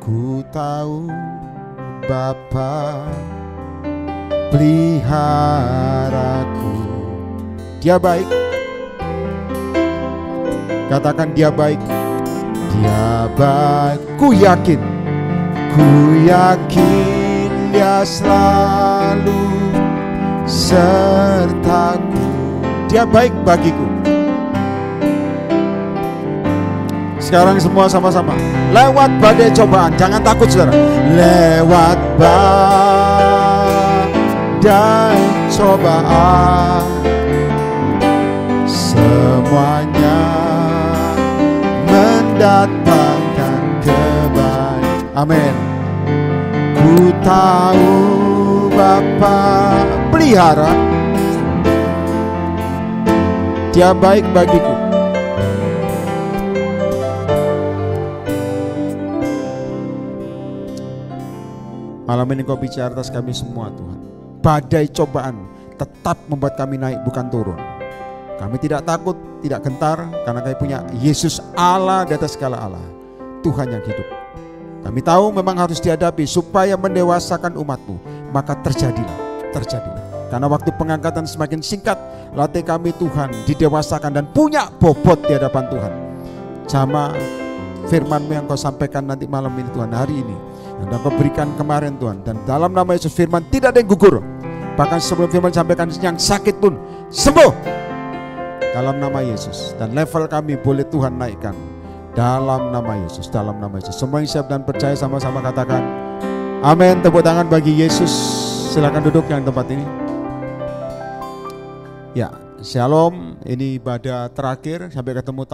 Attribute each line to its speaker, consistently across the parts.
Speaker 1: Ku tahu Bapa peliharaku. Dia baik. Katakan dia baik. Dia baik. Ku yakin dia selalu sertaku. Dia baik bagiku. Sekarang semua sama-sama. Lewat badai cobaan, jangan takut saudara. Lewat badai cobaan, semuanya mendatangkan kebaikan. Amin. Ku tahu Bapa pelihara. Dia baik bagiku. Malam ini Kau bicara atas kami semua Tuhan. Badai cobaan tetap membuat kami naik bukan turun. Kami tidak takut, tidak gentar, karena kami punya Yesus Allah di atas segala Allah, Tuhan yang hidup. Kami tahu memang harus dihadapi supaya mendewasakan umat-Mu. Maka terjadilah. Karena waktu pengangkatan semakin singkat, latih kami Tuhan didewasakan dan punya bobot di hadapan Tuhan. Sama firman-Mu yang Kau sampaikan nanti malam ini Tuhan, hari ini yang Kau berikan kemarin Tuhan. Dan dalam nama Yesus firman tidak ada yang gugur. Bahkan sebelum firman sampaikan yang sakit pun sembuh dalam nama Yesus. Dan level kami boleh Tuhan naikkan dalam nama Yesus, dalam nama Yesus. Semua yang siap dan percaya sama-sama katakan amin. Tepuk tangan bagi Yesus. Silakan duduk yang tempat ini. Ya, shalom. Ini ibadah terakhir sampai ketemu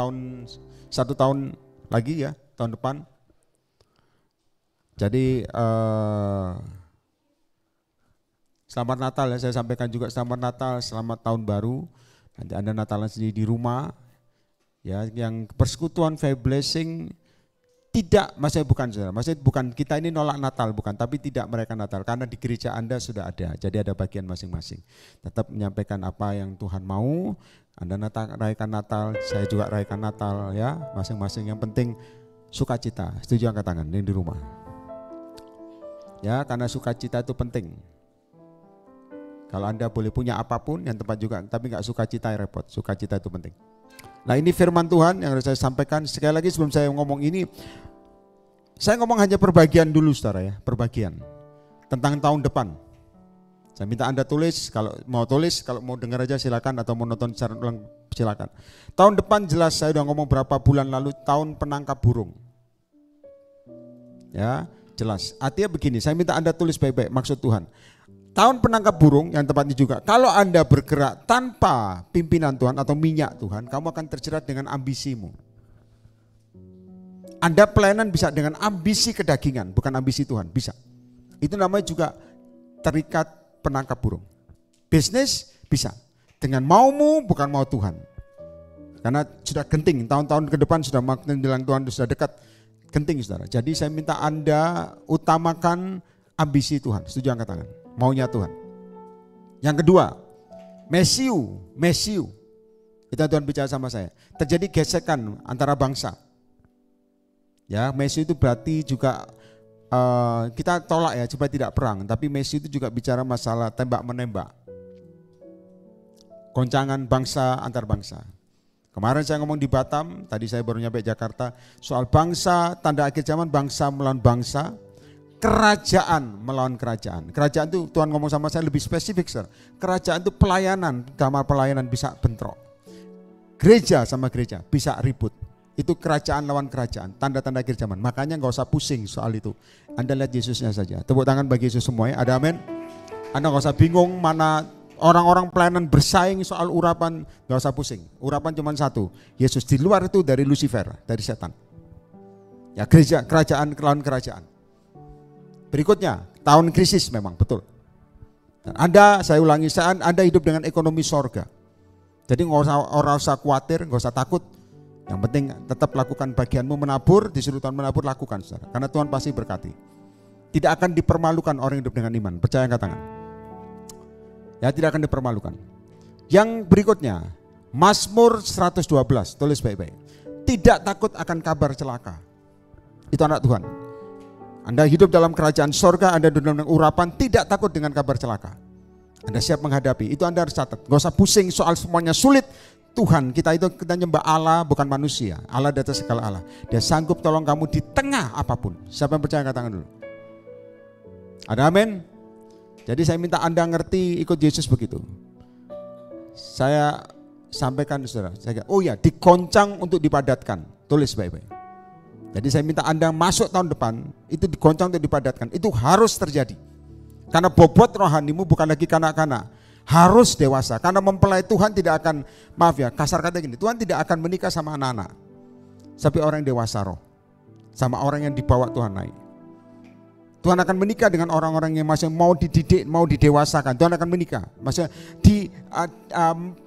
Speaker 1: satu tahun lagi ya, tahun depan. Jadi selamat Natal ya, saya sampaikan juga selamat Natal, selamat tahun baru. Nanti Anda Natalan sendiri di rumah. Ya, yang persekutuan Faith Blessing tidak, maksudnya bukan kita ini nolak Natal, bukan, tapi tidak merayakan Natal karena di gereja Anda sudah ada. Jadi ada bagian masing-masing. Tetap menyampaikan apa yang Tuhan mau. Anda rayakan Natal, saya juga rayakan Natal ya, masing-masing. Yang penting sukacita. Setuju angkat tangan yang di rumah. Ya, karena sukacita itu penting. Kalau Anda boleh punya apapun yang tempat juga, tapi nggak sukacita repot. Sukacita itu penting. Nah, ini firman Tuhan yang harus saya sampaikan. Sekali lagi sebelum saya ngomong ini, saya ngomong hanya perbagian dulu saudara ya, perbagian tentang tahun depan. Saya minta Anda tulis, kalau mau dengar aja silakan, atau mau nonton secara ulang silakan. Tahun depan jelas saya udah ngomong berapa bulan lalu, tahun penangkap burung. Ya, jelas. Artinya begini, saya minta Anda tulis baik-baik maksud Tuhan. Tahun penangkap burung yang tepatnya juga, kalau Anda bergerak tanpa pimpinan Tuhan atau minyak Tuhan, kamu akan terjerat dengan ambisimu. Anda pelayanan bisa dengan ambisi kedagingan, bukan ambisi Tuhan, bisa. Itu namanya juga terikat penangkap burung. Bisnis bisa, dengan maumu bukan mau Tuhan. Karena sudah genting, tahun-tahun ke depan sudah makin bilang Tuhan sudah dekat, genting saudara. Jadi saya minta Anda utamakan ambisi Tuhan, setuju angkat tangan. Maunya Tuhan. Yang kedua, mesiu. Itu Tuhan bicara sama saya. Terjadi gesekan antara bangsa. Ya, mesiu itu berarti juga kita tolak ya supaya tidak perang. Tapi mesiu itu juga bicara masalah tembak menembak. Goncangan bangsa antar bangsa. Kemarin saya ngomong di Batam, tadi saya baru nyampe Jakarta, soal bangsa, tanda akhir zaman, bangsa melawan bangsa. Kerajaan melawan kerajaan. Kerajaan itu Tuhan ngomong sama saya lebih spesifik, sir. Kerajaan itu pelayanan, kamar pelayanan bisa bentrok. Gereja sama gereja bisa ribut. Itu kerajaan lawan kerajaan, tanda-tanda akhir zaman. Makanya nggak usah pusing soal itu. Anda lihat Yesusnya saja. Tepuk tangan bagi Yesus semuanya. Ada amin. Anda nggak usah bingung mana orang-orang pelayanan bersaing soal urapan, nggak usah pusing. Urapan cuma satu. Yesus, di luar itu dari Lucifer, dari setan. Ya, gereja, kerajaan lawan kerajaan. Berikutnya, tahun krisis memang, betul. Dan Anda, saya ulangi, Anda hidup dengan ekonomi sorga. Jadi nggak usah khawatir, nggak usah takut. Yang penting tetap lakukan bagianmu, menabur, disuruh Tuhan menabur, lakukan saudara. Karena Tuhan pasti berkati. Tidak akan dipermalukan orang hidup dengan iman, percaya angkat tangan. Ya, tidak akan dipermalukan. Yang berikutnya, Mazmur 112, tulis baik-baik. Tidak takut akan kabar celaka. Itu anak Tuhan. Anda hidup dalam kerajaan sorga, Anda hidup dalam urapan, tidak takut dengan kabar celaka. Anda siap menghadapi, itu Anda harus catat. Gak usah pusing soal semuanya sulit. Tuhan, kita nyembah Allah bukan manusia. Allah di atas segala Allah. Dia sanggup tolong kamu di tengah apapun. Siapa yang percaya angkat tangan dulu. Ada amin? Jadi saya minta Anda ngerti ikut Yesus begitu. Saya sampaikan saudara, oh ya, dikoncang untuk dipadatkan. Tulis baik-baik. Jadi saya minta Anda masuk tahun depan, itu dikoncang untuk dipadatkan. Itu harus terjadi. Karena bobot rohanimu bukan lagi kanak-kanak. Harus dewasa, karena mempelai Tuhan tidak akan, maaf ya, kasar kata gini, Tuhan tidak akan menikah sama anak-anak, tapi orang yang dewasa roh, sama orang yang dibawa Tuhan naik. Tuhan akan menikah dengan orang-orang yang masih mau dididik, mau didewasakan. Tuhan akan menikah, maksudnya di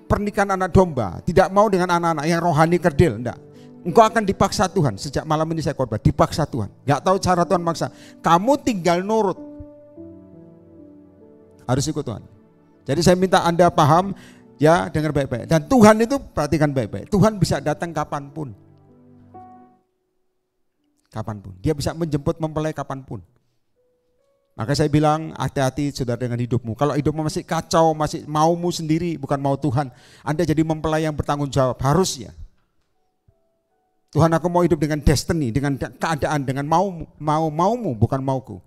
Speaker 1: pernikahan anak domba, tidak mau dengan anak-anak yang rohani kerdil, enggak. Engkau akan dipaksa Tuhan, sejak malam ini saya khotbah, dipaksa Tuhan. Enggak tahu cara Tuhan maksa, kamu tinggal nurut, harus ikut Tuhan. Jadi saya minta Anda paham, ya, dengar baik-baik. Dan Tuhan itu perhatikan baik-baik. Tuhan bisa datang kapanpun. Kapanpun. Dia bisa menjemput mempelai kapanpun. Maka saya bilang hati-hati saudara dengan hidupmu. Kalau hidupmu masih kacau, masih maumu sendiri, bukan mau Tuhan, Anda jadi mempelai yang bertanggung jawab. Harusnya. Tuhan, aku mau hidup dengan destiny, dengan keadaan, dengan maumu, bukan mauku.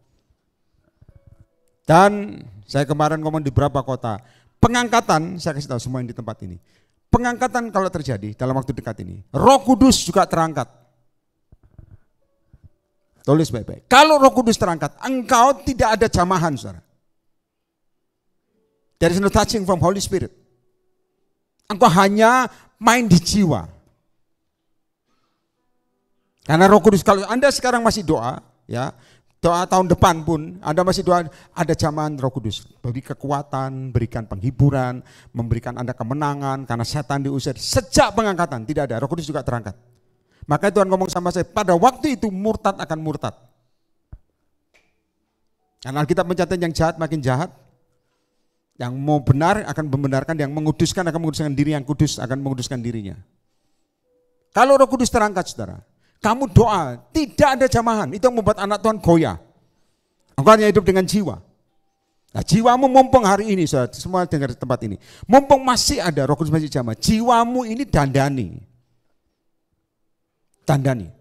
Speaker 1: Dan saya kemarin ngomong di beberapa kota, pengangkatan, saya kasih tahu semua yang di tempat ini. Pengangkatan kalau terjadi dalam waktu dekat ini, Roh Kudus juga terangkat. Tulis baik-baik. Kalau Roh Kudus terangkat, engkau tidak ada jamahan, saudara. There is no touching from Holy Spirit. Engkau hanya main di jiwa. Karena Roh Kudus, kalau Anda sekarang masih doa, ya, doa tahun depan pun Anda masih doa, ada jamahan Roh Kudus. Beri kekuatan, berikan penghiburan, memberikan Anda kemenangan karena setan diusir. Sejak pengangkatan tidak ada, Roh Kudus juga terangkat. Maka Tuhan ngomong sama saya, pada waktu itu murtad akan murtad. Karena Alkitab mencatat yang jahat makin jahat. Yang mau benar akan membenarkan, yang menguduskan akan menguduskan diri, yang kudus akan menguduskan dirinya. Kalau Roh Kudus terangkat, saudara, kamu doa, tidak ada jamahan. Itu yang membuat anak Tuhan goyah. Engkau hanya hidup dengan jiwa. Nah, jiwamu mumpung hari ini, saudara, semua dengar di tempat ini. Mumpung masih ada Roh Kudus masih jamah. Jiwamu ini dandani. Dandani.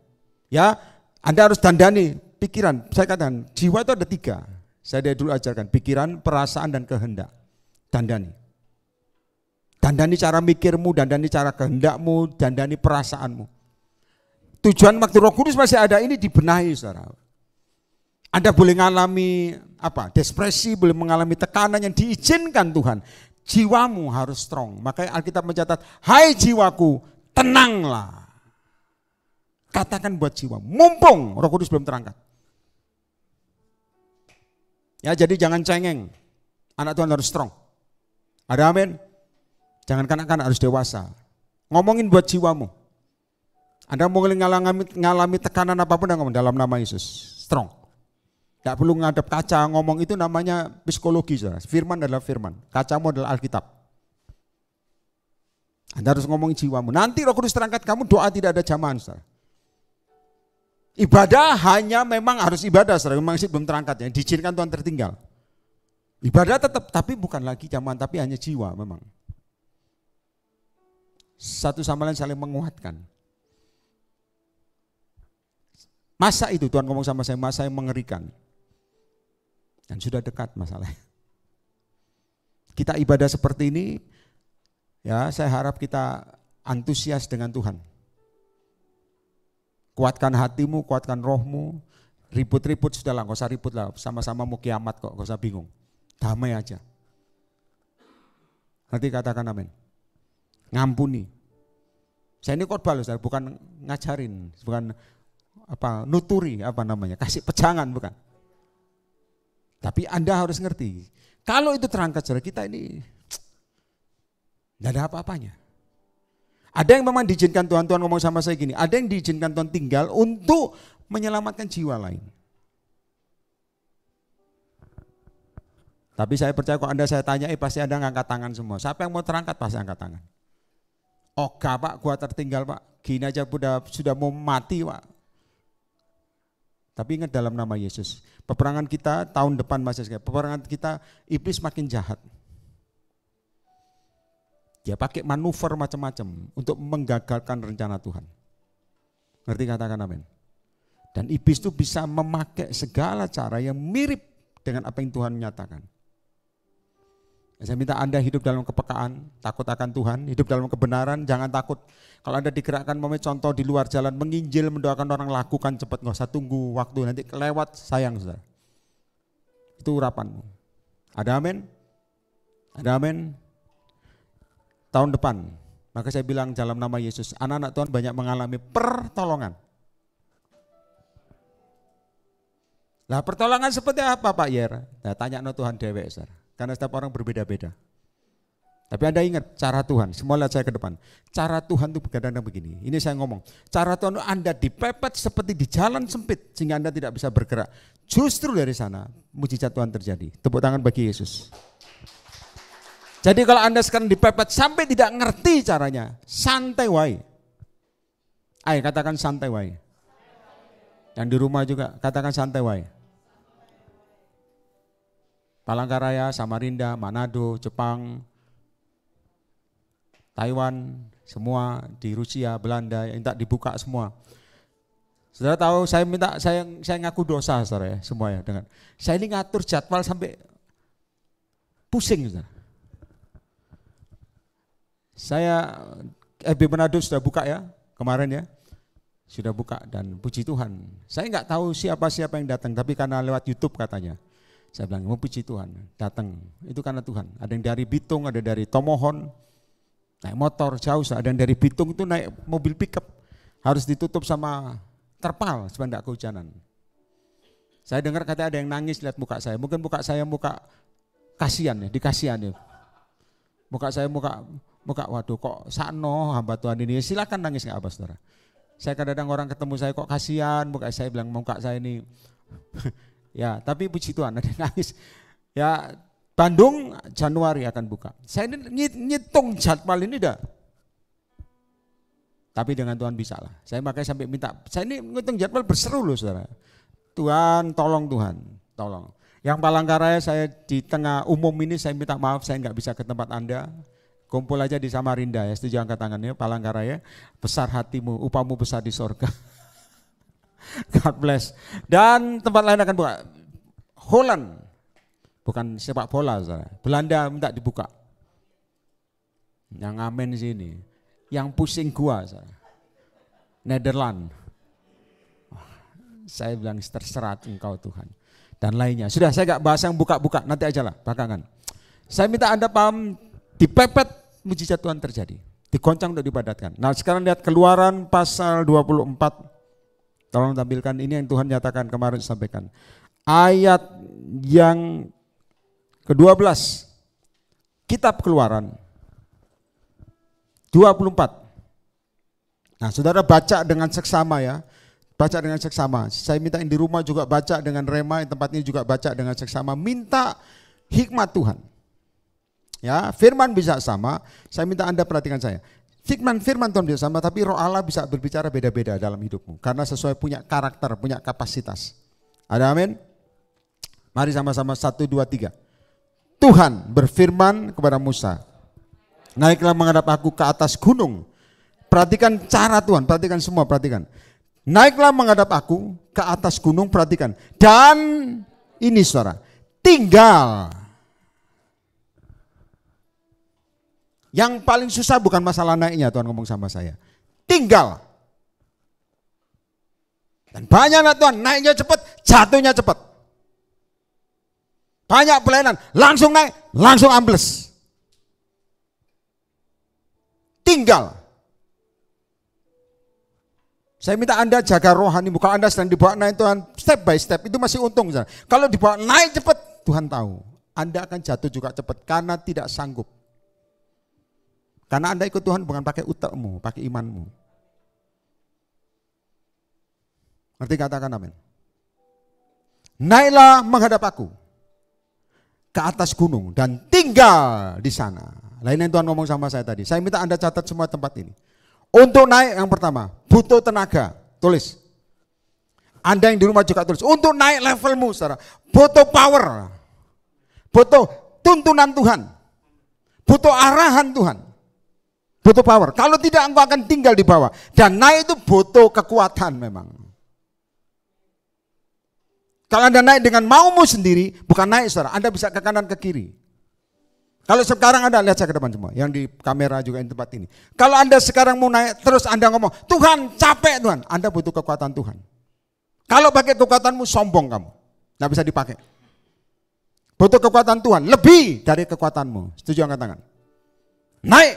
Speaker 1: Ya, Anda harus dandani pikiran. Saya katakan, jiwa itu ada 3. Saya dari dulu ajarkan, pikiran, perasaan, dan kehendak. Dandani. Dandani cara mikirmu, dandani cara kehendakmu, dandani perasaanmu. Tujuan waktu Roh Kudus masih ada ini dibenahi, saudara. Anda boleh mengalami depresi, boleh mengalami tekanan yang diizinkan Tuhan. Jiwamu harus strong. Makanya Alkitab mencatat, hai jiwaku, tenanglah. Katakan buat jiwa, mumpung Roh Kudus belum terangkat. Ya, jadi jangan cengeng. Anak Tuhan harus strong. Ada amin? Jangan kanak-kanak, harus dewasa. Ngomongin buat jiwamu. Anda mau ngalami tekanan apapun, ngomong dalam nama Yesus, strong. Tidak perlu ngadep kaca, ngomong itu namanya psikologi, saudara. Firman adalah firman, kacamu adalah Alkitab. Anda harus ngomongin jiwamu. Nanti Roh Kudus terangkat, kamu doa tidak ada jamahan, saudara. Ibadah hanya memang harus ibadah, saudara. Memang sih belum terangkat, ya. Diizinkan Tuhan tertinggal. Ibadah tetap, tapi bukan lagi jamahan, tapi hanya jiwa memang. Satu sama lain saling menguatkan. Masa itu Tuhan ngomong sama saya, masa yang mengerikan. Dan sudah dekat masalahnya. Kita ibadah seperti ini, ya saya harap kita antusias dengan Tuhan. Kuatkan hatimu, kuatkan rohmu. Ribut-ribut sudahlah, gak usah ribut lah. Sama-sama mau kiamat kok, gak usah bingung. Damai aja. Nanti katakan amin. Ngampuni. Saya ini khotbah loh, bukan ngajarin, bukan nuturi, kasih pejangan, bukan. Tapi Anda harus ngerti, kalau itu terangkat saudara, kita ini tidak ada apa-apanya. Ada yang memang diizinkan Tuhan ngomong sama saya gini, ada yang diizinkan Tuhan tinggal untuk menyelamatkan jiwa lain. Tapi saya percaya kalau Anda saya tanya, pasti Anda ngangkat tangan semua. Siapa yang mau terangkat pasti angkat tangan. Pak, gua tertinggal Pak, gini aja sudah mau mati Pak. Tapi ingat dalam nama Yesus, peperangan kita tahun depan masih sekali. Peperangan kita iblis makin jahat. Dia pakai manuver macam-macam untuk menggagalkan rencana Tuhan. Ngerti katakan amin. Dan iblis itu bisa memakai segala cara yang mirip dengan apa yang Tuhan nyatakan. Saya minta Anda hidup dalam kepekaan, takut akan Tuhan, hidup dalam kebenaran, jangan takut. Kalau Anda digerakkan, contoh di luar jalan, menginjil, mendoakan orang, lakukan cepat, nggak usah tunggu waktu, nanti kelewat, sayang saudara. Itu urapanmu. Ada amin? Ada amin? Tahun depan, maka saya bilang dalam nama Yesus, anak-anak Tuhan banyak mengalami pertolongan. Lah pertolongan seperti apa Pak Yer? Nah, tanya no Tuhan dewek, saudara. Karena setiap orang berbeda-beda. Tapi Anda ingat cara Tuhan, semua lihat saya ke depan. Cara Tuhan itu kadang-kadang begini, ini saya ngomong. Cara Tuhan itu Anda dipepet seperti di jalan sempit sehingga Anda tidak bisa bergerak. Justru dari sana mujizat Tuhan terjadi. Tepuk tangan bagi Yesus. Jadi kalau Anda sekarang dipepet sampai tidak ngerti caranya, santai wae. Ayo katakan santai wae. Yang di rumah juga katakan santai wae. Palangkaraya, Samarinda, Manado, Jepang, Taiwan, semua di Rusia, Belanda yang tak dibuka semua. Saudara tahu saya ngaku dosa saudara ya, semua ya dengan. Saya ini ngatur jadwal sampai pusing saudara. Saya FB Manado sudah buka ya kemarin ya. Sudah buka dan puji Tuhan. Saya nggak tahu siapa yang datang tapi karena lewat YouTube katanya. Saya bilang, mau puji Tuhan, datang. Itu karena Tuhan. Ada yang dari Bitung, ada dari Tomohon, naik motor jauh. Ada yang dari Bitung itu naik mobil pickup. Harus ditutup sama terpal supaya tidak kehujanan. Saya dengar katanya ada yang nangis lihat muka saya. Mungkin muka saya muka kasihan ya, dikasihan ya. Muka saya muka waduh kok sakno hamba Tuhan ini. Silakan nangis nggak apa saudara. Saya kadang-kadang orang ketemu saya kok kasihan, muka saya bilang muka saya ini. Ya, tapi puji Tuhan ada yang nangis. Ya, Bandung Januari akan buka. Saya ini ngitung jadwal ini dah. Tapi dengan Tuhan bisa lah. Saya makanya sampai minta, saya ini ngitung jadwal berseru loh saudara. Tuhan, tolong Tuhan, tolong. Yang Palangkaraya saya di tengah umum ini saya minta maaf saya nggak bisa ke tempat Anda. Kumpul aja di Samarinda ya, setuju angkat tangannya Palangkaraya. Besar hatimu, upamu besar di sorga. God bless. Dan tempat lain akan buka. Holland, bukan sepak bola, saudara. Belanda minta dibuka. Yang amin sini. Yang pusing gua, saudara. Nederland. Saya bilang terserah engkau Tuhan. Dan lainnya. Sudah saya gak bahas yang buka-buka, nanti aja lah belakangan. Saya minta Anda paham, dipepet mujizat Tuhan terjadi. Digoncang untuk dipadatkan. Nah sekarang lihat Keluaran pasal 24. Tolong tampilkan ini yang Tuhan nyatakan kemarin sampaikan. Ayat yang ke-12. Kitab Keluaran 24. Nah saudara baca dengan seksama ya. Baca dengan seksama. Saya minta yang di rumah juga baca dengan rema. Yang tempat ini juga baca dengan seksama. Minta hikmat Tuhan. Ya, firman bisa sama. Saya minta Anda perhatikan saya. Firman Tuhan bisa sama, tapi Roh Allah bisa berbicara beda-beda dalam hidupmu. Karena sesuai punya karakter, punya kapasitas. Ada amin? Mari sama-sama 1, 2, 3. Tuhan berfirman kepada Musa, naiklah menghadap aku ke atas gunung. Perhatikan cara Tuhan, perhatikan semua, perhatikan. Naiklah menghadap aku ke atas gunung, perhatikan. Dan ini saudara, tinggal. Yang paling susah bukan masalah naiknya, Tuhan ngomong sama saya. Tinggal. Dan banyaklah Tuhan, naiknya cepat, jatuhnya cepat. Banyak pelayanan, langsung naik, langsung ambles. Tinggal. Saya minta Anda jaga rohani, kalau Anda sedang dibawa naik Tuhan, step by step, itu masih untung. Kalau dibawa naik cepat, Tuhan tahu. Anda akan jatuh juga cepat, karena tidak sanggup. Karena Anda ikut Tuhan bukan pakai utekmu, pakai imanmu. Ngerti katakan amin. Naiklah menghadap aku ke atas gunung dan tinggal di sana. Lain yang Tuhan ngomong sama saya tadi. Saya minta Anda catat semua tempat ini. Untuk naik yang pertama, butuh tenaga. Tulis. Anda yang di rumah juga tulis. Untuk naik levelmu saudara. Butuh power. Butuh tuntunan Tuhan. Butuh arahan Tuhan. Butuh power. Kalau tidak engkau akan tinggal di bawah. Dan naik itu butuh kekuatan memang. Kalau Anda naik dengan maumu sendiri, bukan naik saudara. Anda bisa ke kanan ke kiri. Kalau sekarang Anda lihat saya ke depan semua, yang di kamera juga di tempat ini. Kalau Anda sekarang mau naik, terus Anda ngomong, Tuhan capek Tuhan. Anda butuh kekuatan Tuhan. Kalau pakai kekuatanmu sombong kamu. Nggak bisa dipakai. Butuh kekuatan Tuhan, lebih dari kekuatanmu. Setuju angkat tangan? Naik.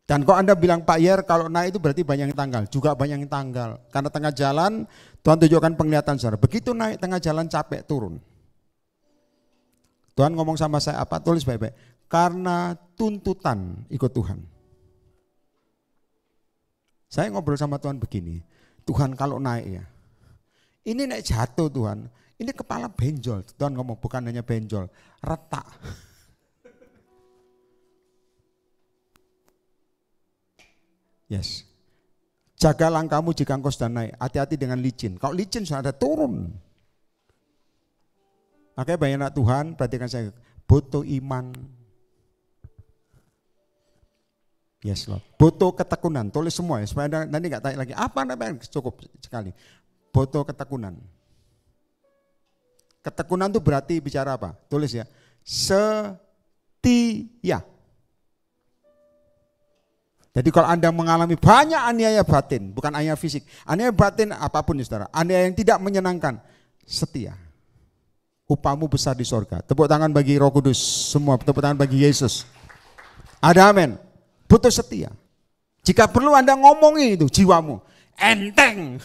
Speaker 1: Dan kok Anda bilang Pak Yer kalau naik itu berarti banyak yang tanggal. Juga banyak yang tanggal. Karena tengah jalan Tuhan tunjukkan penglihatan saudara. Begitu naik tengah jalan capek turun. Tuhan ngomong sama saya apa? Tulis baik-baik. Karena tuntutan ikut Tuhan. Saya ngobrol sama Tuhan begini. Tuhan kalau naik ya. Ini naik jatuh Tuhan. Ini kepala benjol. Tuhan ngomong bukan hanya benjol. Retak. Yes. Jaga langkahmu jika engkau sudah naik. Hati-hati dengan licin. Kalau licin sudah ada turun. Makanya banyak anak Tuhan, perhatikan saya, butuh iman. Yes Lord. Butuh ketekunan, tulis semua ya, supaya nanti nggak tanya lagi, apa namanya, cukup sekali. Butuh ketekunan. Ketekunan itu berarti bicara apa? Tulis ya, setia. Jadi kalau Anda mengalami banyak aniaya batin, bukan aniaya fisik, aniaya batin apapun ya saudara, aniaya yang tidak menyenangkan, setia. Upamu besar di sorga. Tepuk tangan bagi Roh Kudus. Semua tepuk tangan bagi Yesus. Ada amin. Butuh setia. Jika perlu Anda ngomongi itu jiwamu. Enteng.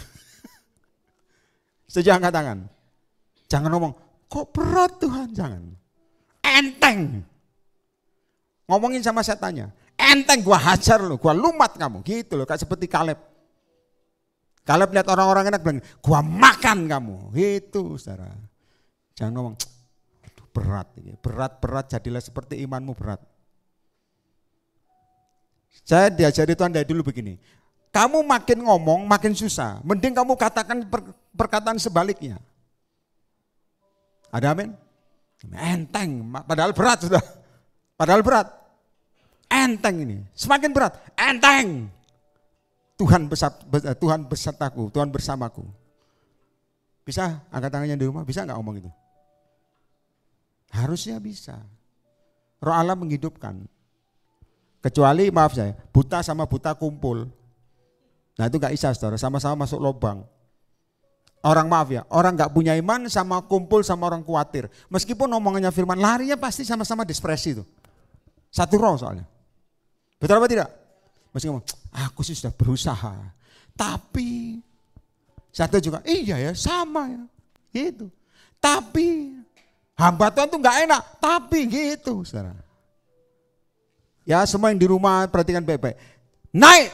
Speaker 1: Setuju angkat tangan. Jangan ngomong, kok berat Tuhan. Jangan. Enteng. Ngomongin sama setannya. Enteng gua hajar lo, gua lumat kamu. Gitu loh, kayak seperti Kaleb. Kaleb lihat orang-orang enak bilang, gua makan kamu. Gitu saudara. Jangan ngomong, berat, berat, jadilah seperti imanmu berat. Saya diajari Tuhan dari dulu begini, kamu makin ngomong makin susah, mending kamu katakan perkataan sebaliknya. Ada amin? Enteng, padahal berat sudah, padahal berat. Enteng ini, semakin berat, enteng. Tuhan besertaku, Tuhan bersamaku. Bisa angkat tangannya di rumah, bisa nggak ngomong itu? Harusnya bisa. Roh Allah menghidupkan. Kecuali maaf saya, buta sama buta kumpul. Nah itu gak bisa saudara, sama-sama masuk lubang. Orang maaf ya, orang gak punya iman sama kumpul sama orang khawatir. Meskipun omongannya firman, larinya pasti sama-sama depresi itu. Satu roh soalnya. Betul apa tidak? Mesti ngomong, aku sih sudah berusaha. Tapi, satu juga, iya ya sama ya. Gitu. Tapi, hamba Tuhan itu gak enak, tapi gitu saudara. Ya semua yang di rumah perhatikan baik-baik. Naik.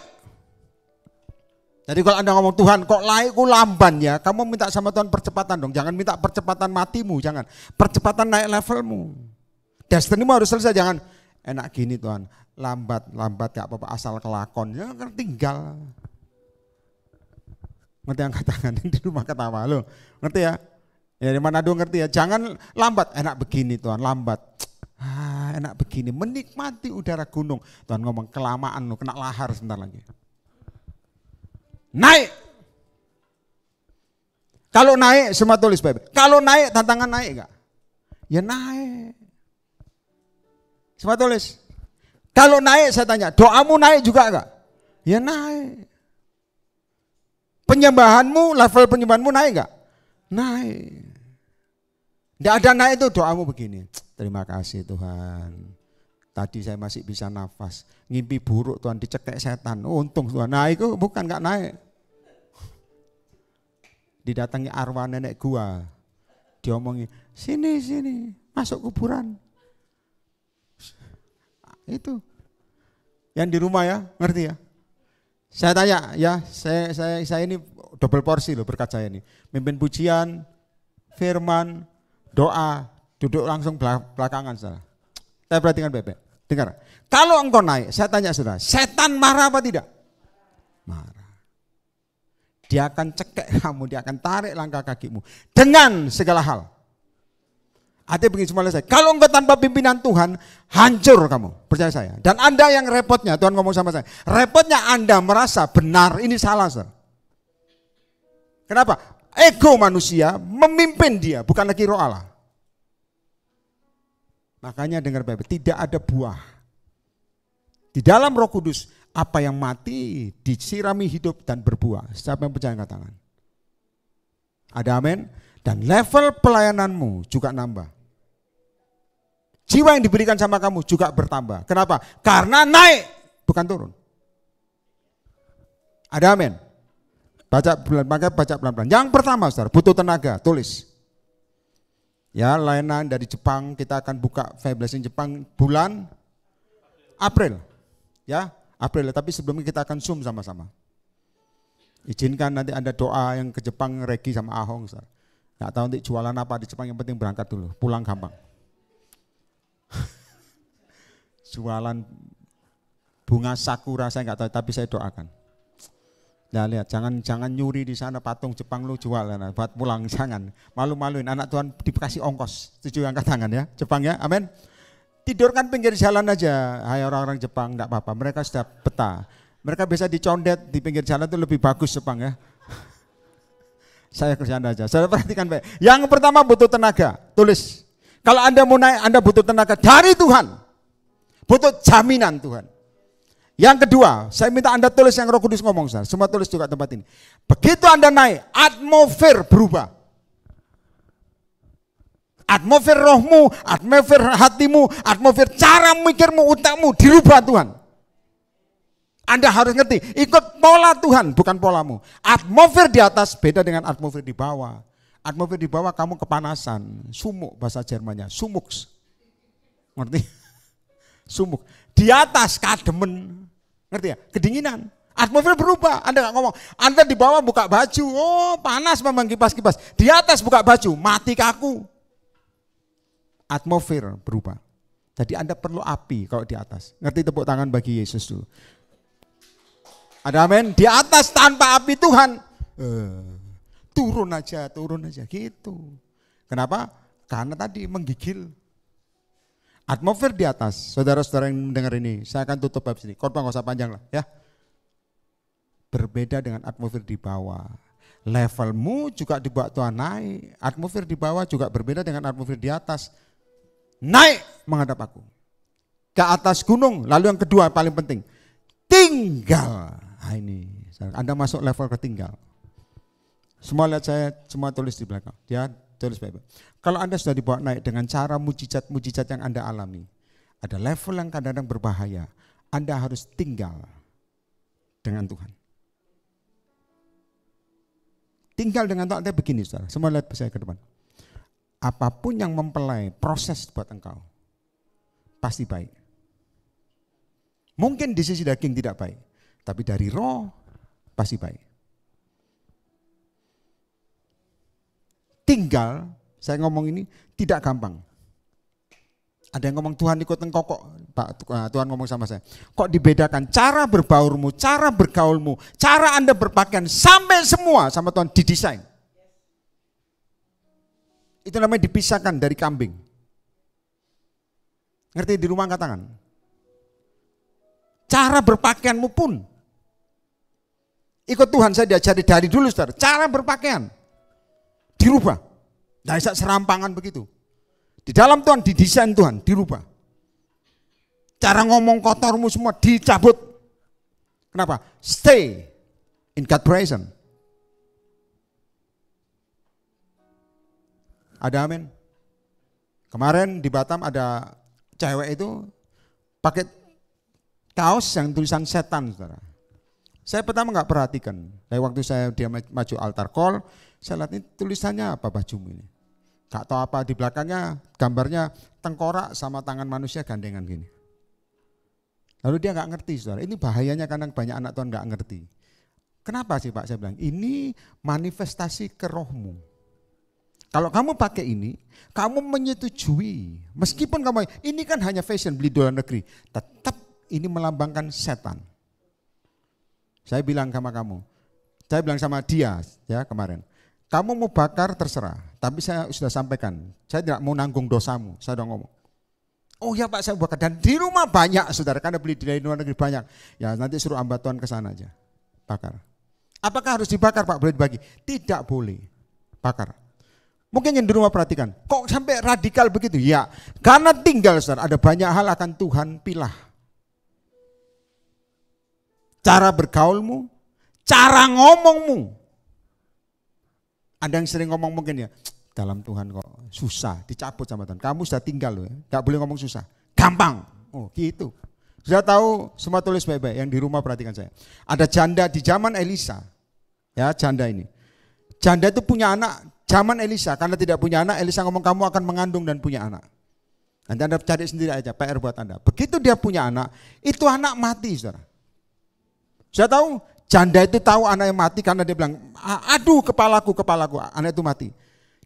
Speaker 1: Jadi kalau Anda ngomong Tuhan kok naikku lamban ya, kamu minta sama Tuhan percepatan dong. Jangan minta percepatan matimu, jangan. Percepatan naik levelmu. Destinimu harus selesai, jangan enak gini Tuhan. Lambat gak apa-apa asal kelakon, ya tinggal. Ngerti yang katakan di rumah ketawa lo, ngerti ya? Ya di Manado ngerti ya, jangan lambat, enak begini Tuhan, lambat. Enak begini, menikmati udara gunung. Tuhan ngomong kelamaan lo, kena lahar sebentar lagi. Naik. Kalau naik, semua tulis baik-baik. Kalau naik, tantangan naik enggak? Ya naik. Semua tulis. Kalau naik saya tanya, doamu naik juga enggak? Ya naik. Penyembahanmu, level penyembahanmu naik enggak? Naik. Tidak ada naik itu doamu begini. Terima kasih Tuhan. Tadi saya masih bisa nafas. Ngimpi buruk Tuhan dicekek setan. Oh, untung Tuhan. Nah itu bukan enggak naik. Didatangi arwah nenek gua. Diomongi, sini, masuk kuburan. Itu. Yang di rumah ya, ngerti ya? Saya tanya ya, saya ini double porsi loh berkat saya ini. Mimpin pujian, firman, doa, duduk langsung belakangan saudara. Saya perhatikan baik-baik. Dengar. Kalau engkau naik, saya tanya saudara, setan marah apa tidak? Marah. Dia akan cekek kamu, dia akan tarik langkah kakimu dengan segala hal. Artinya begini semua saya, kalau engkau tanpa pimpinan Tuhan, hancur kamu, percaya saya. Dan Anda yang repotnya, Tuhan ngomong sama saya, repotnya Anda merasa benar, ini salah, saudara. Kenapa? Ego manusia memimpin dia, bukan lagi roh Allah. Makanya dengar baik-baik, tidak ada buah. Di dalam Roh Kudus, apa yang mati disirami hidup dan berbuah. Siapa yang percaya angkat tangan? Ada amin? Dan level pelayananmu juga nambah. Jiwa yang diberikan sama kamu juga bertambah. Kenapa? Karena naik, bukan turun. Ada amin? Baca pelan-pelan. Yang pertama, saudara, butuh tenaga, tulis. Ya, layanan dari Jepang, kita akan buka Fire Blessing Jepang bulan April. Ya, April, tapi sebelumnya kita akan Zoom sama-sama. Izinkan nanti ada doa yang ke Jepang, Regi sama Ahong. Nggak tahu nanti jualan apa di Jepang, yang penting berangkat dulu, pulang gampang. Jualan bunga sakura saya nggak tahu, tapi saya doakan. Nah lihat, jangan nyuri di sana patung Jepang lu jual, buat pulang jangan. Malu-maluin, anak Tuhan dikasih ongkos. Setuju angkat tangan ya, Jepang ya, amin. Tidurkan pinggir jalan aja, hai orang-orang Jepang, enggak apa-apa, mereka sudah peta. Mereka bisa dicondet di pinggir jalan itu lebih bagus Jepang ya. Saya kerjaan aja, saya perhatikan baik. Yang pertama butuh tenaga, tulis. Kalau Anda mau naik, Anda butuh tenaga dari Tuhan. Butuh jaminan Tuhan. Yang kedua, saya minta Anda tulis yang Roh Kudus ngomong, semua tulis juga tempat ini. Begitu Anda naik, atmosfer berubah. Atmosfer rohmu, atmosfer hatimu, atmosfer cara mikirmu, utakmu dirubah Tuhan. Anda harus ngerti, ikut pola Tuhan, bukan polamu. Atmosfer di atas beda dengan atmosfer di bawah. Atmosfer di bawah kamu kepanasan, sumuk bahasa Jermannya, sumuks. Ngerti? Sumuk. Di atas kademen, ngerti ya? Kedinginan. Atmosfer berubah, Anda gak ngomong. Anda di bawah buka baju, oh panas memang kipas-kipas. Di atas buka baju, mati kaku. Atmosfer berubah. Jadi Anda perlu api kalau di atas. Ngerti, tepuk tangan bagi Yesus dulu. Ada amin? Di atas tanpa api Tuhan. Turun aja gitu. Kenapa? Karena tadi menggigil. Atmosfer di atas. Saudara-saudara yang mendengar ini, saya akan tutup bab sini. Khotbah nggak usah panjang lah ya. Berbeda dengan atmosfer di bawah. Levelmu juga dibawa Tuhan naik. Atmosfer di bawah juga berbeda dengan atmosfer di atas. Naik menghadap aku ke atas gunung. Lalu yang kedua paling penting, tinggal. Nah ini Anda masuk level ketinggal. Semua lihat saya, semua tulis di belakang ya, tulis baik-baik. Kalau Anda sudah dibawa naik dengan cara mujizat-mujizat yang Anda alami, ada level yang kadang-kadang berbahaya. Anda harus tinggal dengan Tuhan. Tinggal dengan Tuhan, begini saudara, semua lihat saya ke depan. Apapun yang mempelai proses buat engkau, pasti baik. Mungkin di sisi daging tidak baik, tapi dari roh pasti baik. Tinggal, saya ngomong ini tidak gampang. Ada yang ngomong Tuhan ikut engkau kok, Pak, Tuhan ngomong sama saya. Kok dibedakan cara berbaurmu, cara bergaulmu, cara Anda berpakaian, sampai semua sama Tuhan didesain. Itu namanya dipisahkan dari kambing. Ngerti di rumah angkat tangan? Cara berpakaianmu pun. Ikut Tuhan saya diajari dari dulu saudara. Cara berpakaian dirubah. Nah, serampangan begitu. Di dalam Tuhan didesain Tuhan, dirubah. Cara ngomong kotormu semua dicabut. Kenapa? Stay in God's presence. Ada amin. Kemarin di Batam ada cewek itu pakai kaos yang tulisan setan, saudara. Saya pertama nggak perhatikan. Dari waktu dia maju altar call, saya lihat ini tulisannya apa bajumu ini. Gak tahu apa di belakangnya gambarnya tengkorak sama tangan manusia gandengan gini. Lalu dia nggak ngerti, saudara. Ini bahayanya karena banyak anak Tuhan nggak ngerti. Kenapa sih Pak? Saya bilang ini manifestasi ke rohmu. Kalau kamu pakai ini, kamu menyetujui. Meskipun kamu, ini kan hanya fashion, beli di luar negeri. Tetap ini melambangkan setan. Saya bilang sama kamu, Saya bilang sama dia ya kemarin, kamu mau bakar terserah, tapi saya sudah sampaikan, saya tidak mau nanggung dosamu. Saya udah ngomong. Oh ya Pak, saya bakar. Dan di rumah banyak saudara, karena beli dari luar negeri banyak. Ya nanti suruh hamba Tuhan ke sana aja, bakar. Apakah harus dibakar Pak? Boleh dibagi? Tidak boleh, bakar. Mungkin yang di rumah perhatikan, kok sampai radikal begitu? Ya, karena tinggal saudara, ada banyak hal akan Tuhan pilah. Cara bergaulmu, cara ngomongmu. Ada yang sering ngomong mungkin ya, dalam Tuhan kok susah, dicabut sama Tuhan. Kamu sudah tinggal loh ya, gak boleh ngomong susah. Gampang, oh gitu. Sudah tahu, semua tulis baik-baik, yang di rumah perhatikan saya. Ada janda di zaman Elisa, ya janda ini. Janda itu punya anak, zaman Elisa, karena tidak punya anak, Elisa ngomong kamu akan mengandung dan punya anak. Nanti Anda cari sendiri aja, PR buat Anda. Begitu dia punya anak, itu anak mati saudara. Saya tahu janda itu tahu anaknya mati karena dia bilang, aduh kepalaku, anak itu mati.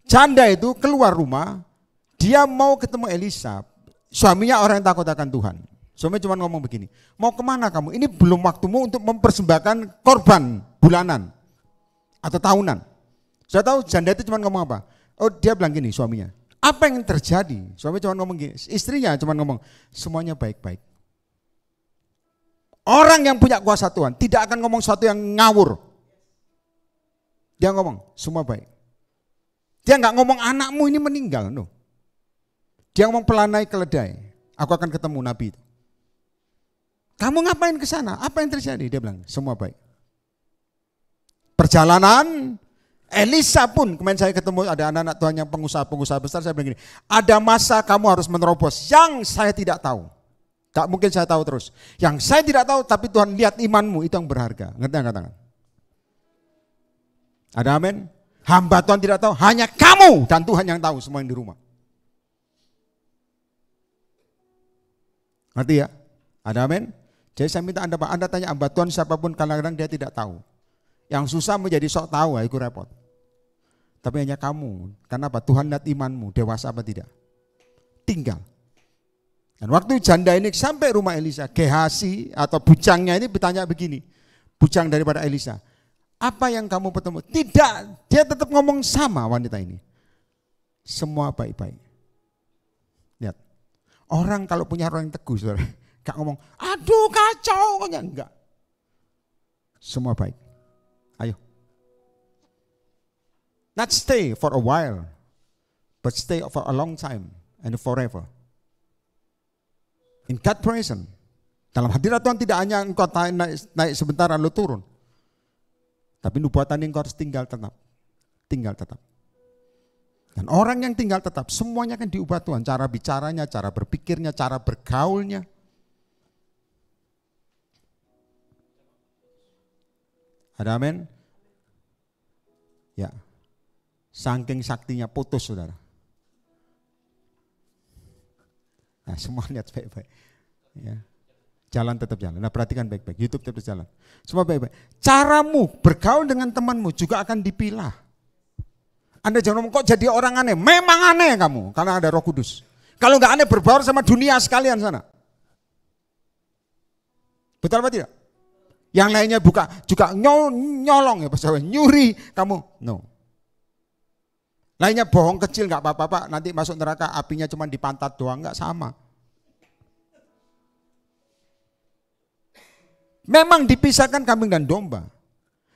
Speaker 1: Janda itu keluar rumah, dia mau ketemu Elisa, suaminya orang yang takut akan Tuhan. Suaminya cuma ngomong begini, mau kemana kamu? Ini belum waktumu untuk mempersembahkan korban bulanan atau tahunan. Saya tahu janda itu cuma ngomong apa? Oh dia bilang gini suaminya, apa yang terjadi? Suaminya cuma ngomong gini, istrinya cuma ngomong, semuanya baik-baik. Orang yang punya kuasa Tuhan tidak akan ngomong sesuatu yang ngawur. Dia ngomong semua baik. Dia nggak ngomong anakmu ini meninggal, no. Dia ngomong pelanai keledai. Aku akan ketemu Nabi itu. Kamu ngapain ke sana? Apa yang terjadi? Dia bilang semua baik. Perjalanan Elisa pun kemarin saya ketemu ada anak-anak Tuhan yang pengusaha besar. Saya bilang gini, ada masa kamu harus menerobos yang saya tidak tahu. Tak mungkin saya tahu terus. Yang saya tidak tahu tapi Tuhan lihat imanmu itu yang berharga. Ngerti angkat tangan? Ada amin? Hamba Tuhan tidak tahu, hanya kamu dan Tuhan yang tahu semua yang di rumah. Ngerti ya? Ada amin? Jadi saya minta Anda tanya hamba Tuhan siapapun kadang-kadang dia tidak tahu. Yang susah menjadi sok tahu, itu repot. Tapi hanya kamu. Kenapa? Tuhan lihat imanmu, dewasa apa tidak. Tinggal. Dan waktu janda ini sampai rumah Elisa, Gehazi atau bujangnya ini bertanya begini, bujang daripada Elisa, apa yang kamu bertemu? Tidak, dia tetap ngomong sama wanita ini. Semua baik-baik. Lihat, orang kalau punya orang yang teguh, saudara, gak ngomong, aduh kacau, enggak. Semua baik. Ayo. Not stay for a while, but stay for a long time and forever. In God presence. Dalam hadirat Tuhan tidak hanya engkau naik sebentar lalu turun. Tapi nubuatan engkau harus tinggal tetap. Tinggal tetap. Dan orang yang tinggal tetap semuanya akan diubah Tuhan. Cara bicaranya, cara berpikirnya, cara bergaulnya. Ada amin? Ya. Saking saktinya putus saudara. Nah, semua lihat baik-baik. Ya. Jalan tetap jalan. Nah, perhatikan baik-baik. YouTube tetap jalan. Semua baik-baik. Caramu bergaul dengan temanmu juga akan dipilah. Anda jangan ngomong kok jadi orang aneh. Memang aneh kamu karena ada Roh Kudus. Kalau nggak aneh berbaur sama dunia sekalian sana. Betul apa tidak? Yang lainnya buka juga nyolong ya Pak, nyuri kamu. No. Lainnya bohong kecil nggak apa-apa Pak, nanti masuk neraka apinya cuma di pantat doang, nggak sama. Memang dipisahkan kambing dan domba.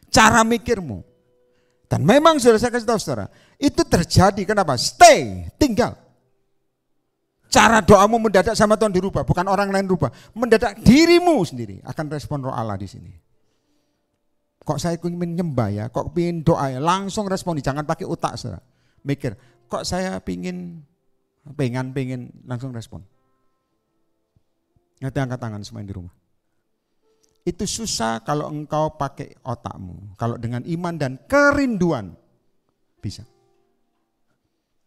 Speaker 1: Cara mikirmu. Dan memang sudah saya kasih tahu saudara, itu terjadi kenapa? Stay, tinggal. Cara doamu mendadak sama Tuhan dirubah, bukan orang lain rubah. Mendadak dirimu sendiri akan respon roh Allah di sini. Kok saya ingin nyembah ya, kok ingin doa ya, langsung respon, jangan pakai otak saudara. Mikir, kok saya pengen langsung respon. Nanti angkat tangan semua yang di rumah. Itu susah kalau engkau pakai otakmu. Kalau dengan iman dan kerinduan bisa.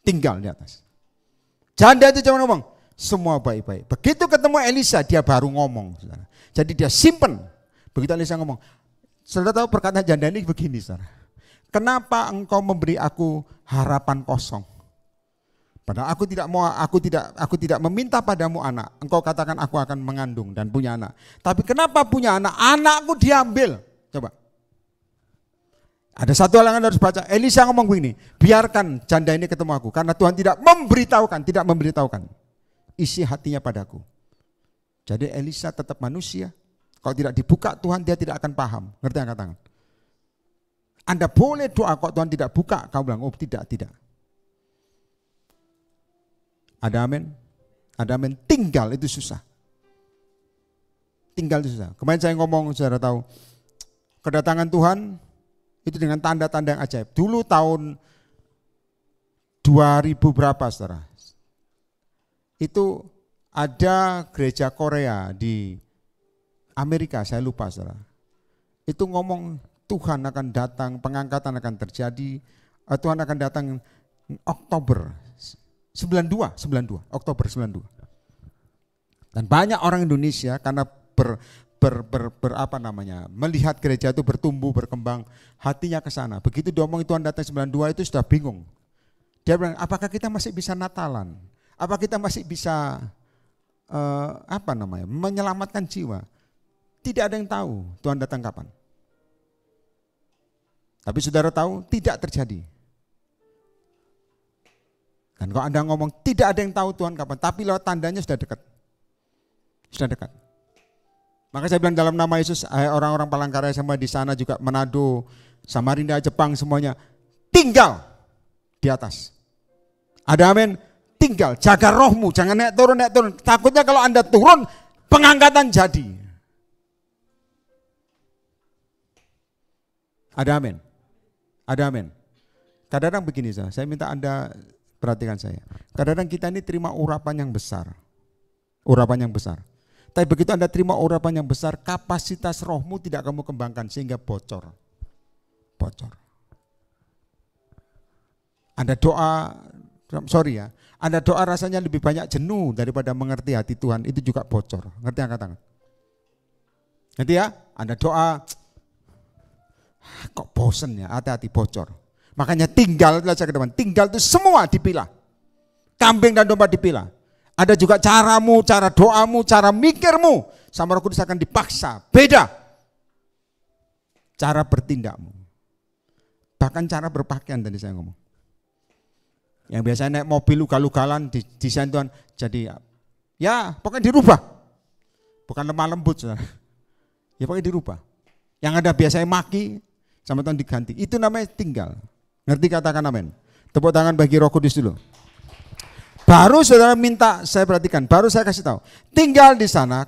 Speaker 1: Tinggal di atas. Janda itu cuma ngomong, semua baik-baik. Begitu ketemu Elisa, dia baru ngomong. Saudara. Jadi dia simpen. Begitu Elisa ngomong, saudara tahu perkataan janda ini begini saudara. Kenapa engkau memberi aku harapan kosong? Padahal aku tidak meminta padamu anak. Engkau katakan aku akan mengandung dan punya anak. Tapi kenapa punya anak? Anakku diambil. Coba. Ada satu hal yang Anda harus baca. Elisa ngomong begini, biarkan janda ini ketemu aku. Karena Tuhan tidak memberitahukan isi hatinya padaku. Jadi Elisa tetap manusia. Kalau tidak dibuka Tuhan, dia tidak akan paham. Ngerti angkat tangan? Anda boleh doa, kok Tuhan tidak buka, kamu bilang, oh tidak. Ada amin? Ada amin. Tinggal itu susah. Kemarin saya ngomong, saudara tahu, kedatangan Tuhan itu dengan tanda-tanda yang ajaib. Dulu tahun 2000 berapa, saudara? Itu ada gereja Korea di Amerika, saya lupa, saudara. Itu ngomong Tuhan akan datang, pengangkatan akan terjadi, Tuhan akan datang Oktober 92, Oktober 92. Dan banyak orang Indonesia karena melihat gereja itu bertumbuh, berkembang, hatinya ke sana. Begitu diomong Tuhan datang 92 itu sudah bingung. Dia bilang, apakah kita masih bisa Natalan? Apa kita masih bisa menyelamatkan jiwa? Tidak ada yang tahu Tuhan datang kapan. Tapi saudara tahu tidak terjadi. Dan kalau Anda ngomong tidak ada yang tahu Tuhan kapan, tapi lewat tandanya sudah dekat. Maka saya bilang dalam nama Yesus, orang-orang Palangkaraya sama di sana juga, Manado, Samarinda, Jepang semuanya, tinggal di atas. Ada amin? Tinggal, jaga rohmu, jangan naik turun. Takutnya kalau Anda turun, pengangkatan jadi. Ada amin? Kadang-kadang begini, saya minta Anda perhatikan saya. Kadang-kadang kita ini terima urapan yang besar. Tapi begitu Anda terima urapan yang besar, kapasitas rohmu tidak kamu kembangkan sehingga bocor. Anda doa rasanya lebih banyak jenuh daripada mengerti hati Tuhan, itu juga bocor. Ngerti angkat tangan? Ngerti ya? Anda doa, kok bosen ya, hati-hati bocor. Makanya tinggal itu semua dipilah. Kambing dan domba dipilah. Ada juga caramu, cara doamu, cara mikirmu sama Roh Kudus akan dipaksa. Beda. Cara bertindakmu. Bahkan cara berpakaian tadi saya ngomong. Yang biasanya naik mobil ugal-ugalan desain Tuhan jadi ya pokoknya dirubah. Bukan lemah lembut, saudara. Ya pokoknya dirubah. Yang ada biasanya maki sama Tuhan diganti. Itu namanya tinggal. Ngerti, katakan amin. Tepuk tangan bagi Roh Kudus dulu. Baru saudara minta, saya perhatikan, baru saya kasih tahu. Tinggal di sana,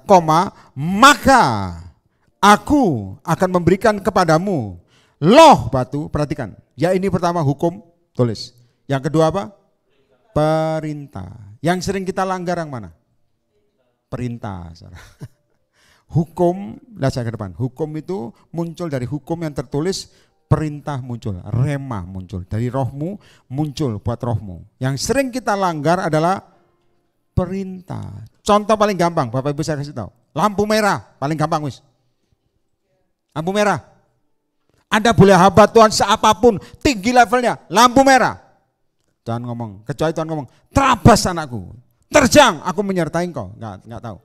Speaker 1: maka aku akan memberikan kepadamu loh batu, perhatikan. Ya ini pertama hukum, tulis. Yang kedua apa? Perintah. Yang sering kita langgar yang mana? Perintah, saudara. Hukum, lihat saya ke depan. Hukum itu muncul dari hukum yang tertulis, perintah muncul, rema muncul. Dari rohmu muncul buat rohmu. Yang sering kita langgar adalah perintah. Contoh paling gampang, Bapak Ibu saya kasih tahu. Lampu merah, paling gampang wis. Lampu merah. Anda boleh hamba Tuhan seapapun, tinggi levelnya, lampu merah. Jangan ngomong, kecuali Tuhan ngomong, terabas anakku, terjang, aku menyertai engkau. Enggak tahu.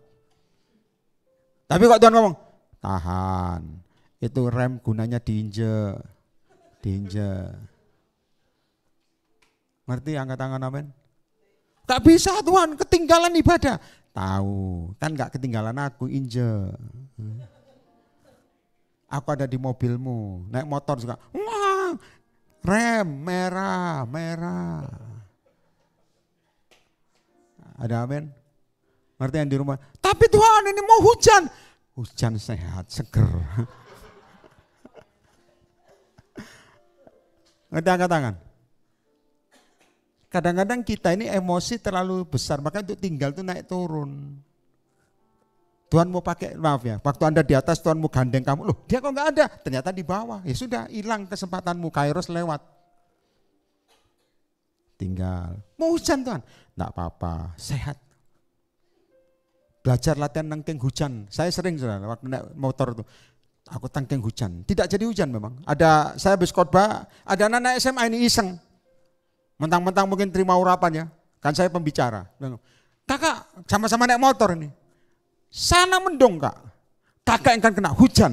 Speaker 1: Tapi kok Tuhan ngomong, tahan, itu rem gunanya diinjek. Ngerti angkat tangan amin? Tak bisa Tuhan, ketinggalan ibadah. Tahu, kan gak ketinggalan aku, injek. Aku ada di mobilmu, naik motor juga. Wah, rem merah. Ada amin? Ngerti yang di rumah? Tapi Tuhan ini mau hujan. Hujan sehat, seger. Ngerti angkat tangan? Kadang-kadang kita ini emosi terlalu besar, maka untuk tinggal itu naik turun. Tuhan mau pakai, maaf ya, waktu Anda di atas Tuhan mau gandeng kamu, loh dia kok nggak ada, ternyata di bawah, ya sudah hilang kesempatanmu, kairos lewat. Tinggal, mau hujan Tuhan, nggak apa-apa, sehat. Belajar latihan nangkeng hujan, saya sering saudara, waktu naik motor itu, aku tangkeng hujan, tidak jadi hujan memang. Ada, saya habis khotbah, ada anak-anak SMA ini iseng, mentang-mentang mungkin terima urapan ya, kan saya pembicara. Kakak sama-sama naik motor ini, sana mendung kak, kakak yang akan kena hujan.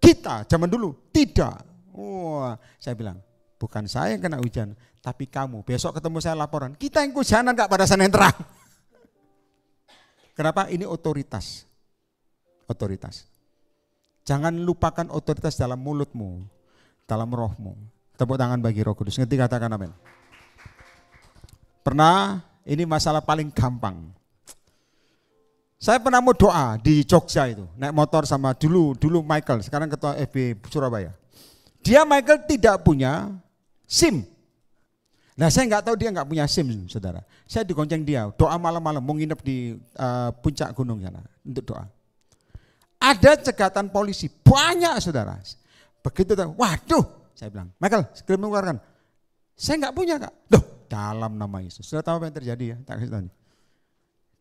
Speaker 1: Kita zaman dulu tidak, Wah, saya bilang, bukan saya yang kena hujan, tapi kamu. Besok ketemu saya laporan, kita yang kehujanan Kak pada sana yang terang. Kenapa? Ini otoritas. Otoritas. Jangan lupakan otoritas dalam mulutmu, dalam rohmu. Tepuk tangan bagi Roh Kudus. Ngerti, katakan amin. Pernah, ini masalah paling gampang. Saya pernah mau doa di Jogja itu, naik motor sama dulu Michael, sekarang ketua FB Surabaya. Dia Michael tidak punya SIM. Nah saya nggak tahu dia nggak punya SIM, saudara. Saya digonceng dia, doa malam-malam, mau nginep di puncak gunung sana untuk doa. Ada cegatan polisi, banyak saudara. Begitu, waduh, saya bilang, Michael, segera mengeluarkan. Saya nggak punya Kak. Loh, dalam nama Yesus. Sudah tahu apa yang terjadi ya? Tak kasih tahu.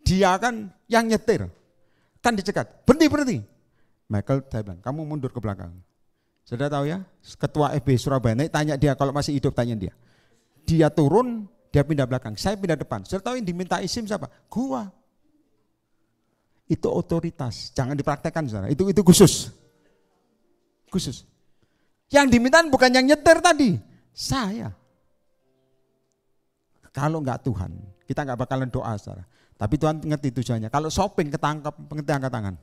Speaker 1: Dia kan yang nyetir, kan dicegat, berhenti. Michael, saya bilang, kamu mundur ke belakang. Sudah tahu ya, ketua FB Surabaya, tanya dia kalau masih hidup, tanya dia. Dia turun, dia pindah belakang, saya pindah depan. Sudah tahu yang diminta SIM siapa? Gua. Itu otoritas, jangan dipraktekkan saudara, itu khusus. Khusus. Yang diminta bukan yang nyetir tadi, saya. Kalau enggak Tuhan, kita enggak bakalan doa saudara. Tapi Tuhan ngerti tujuannya. Kalau shopping ketangkap, pengerti angkat tangan.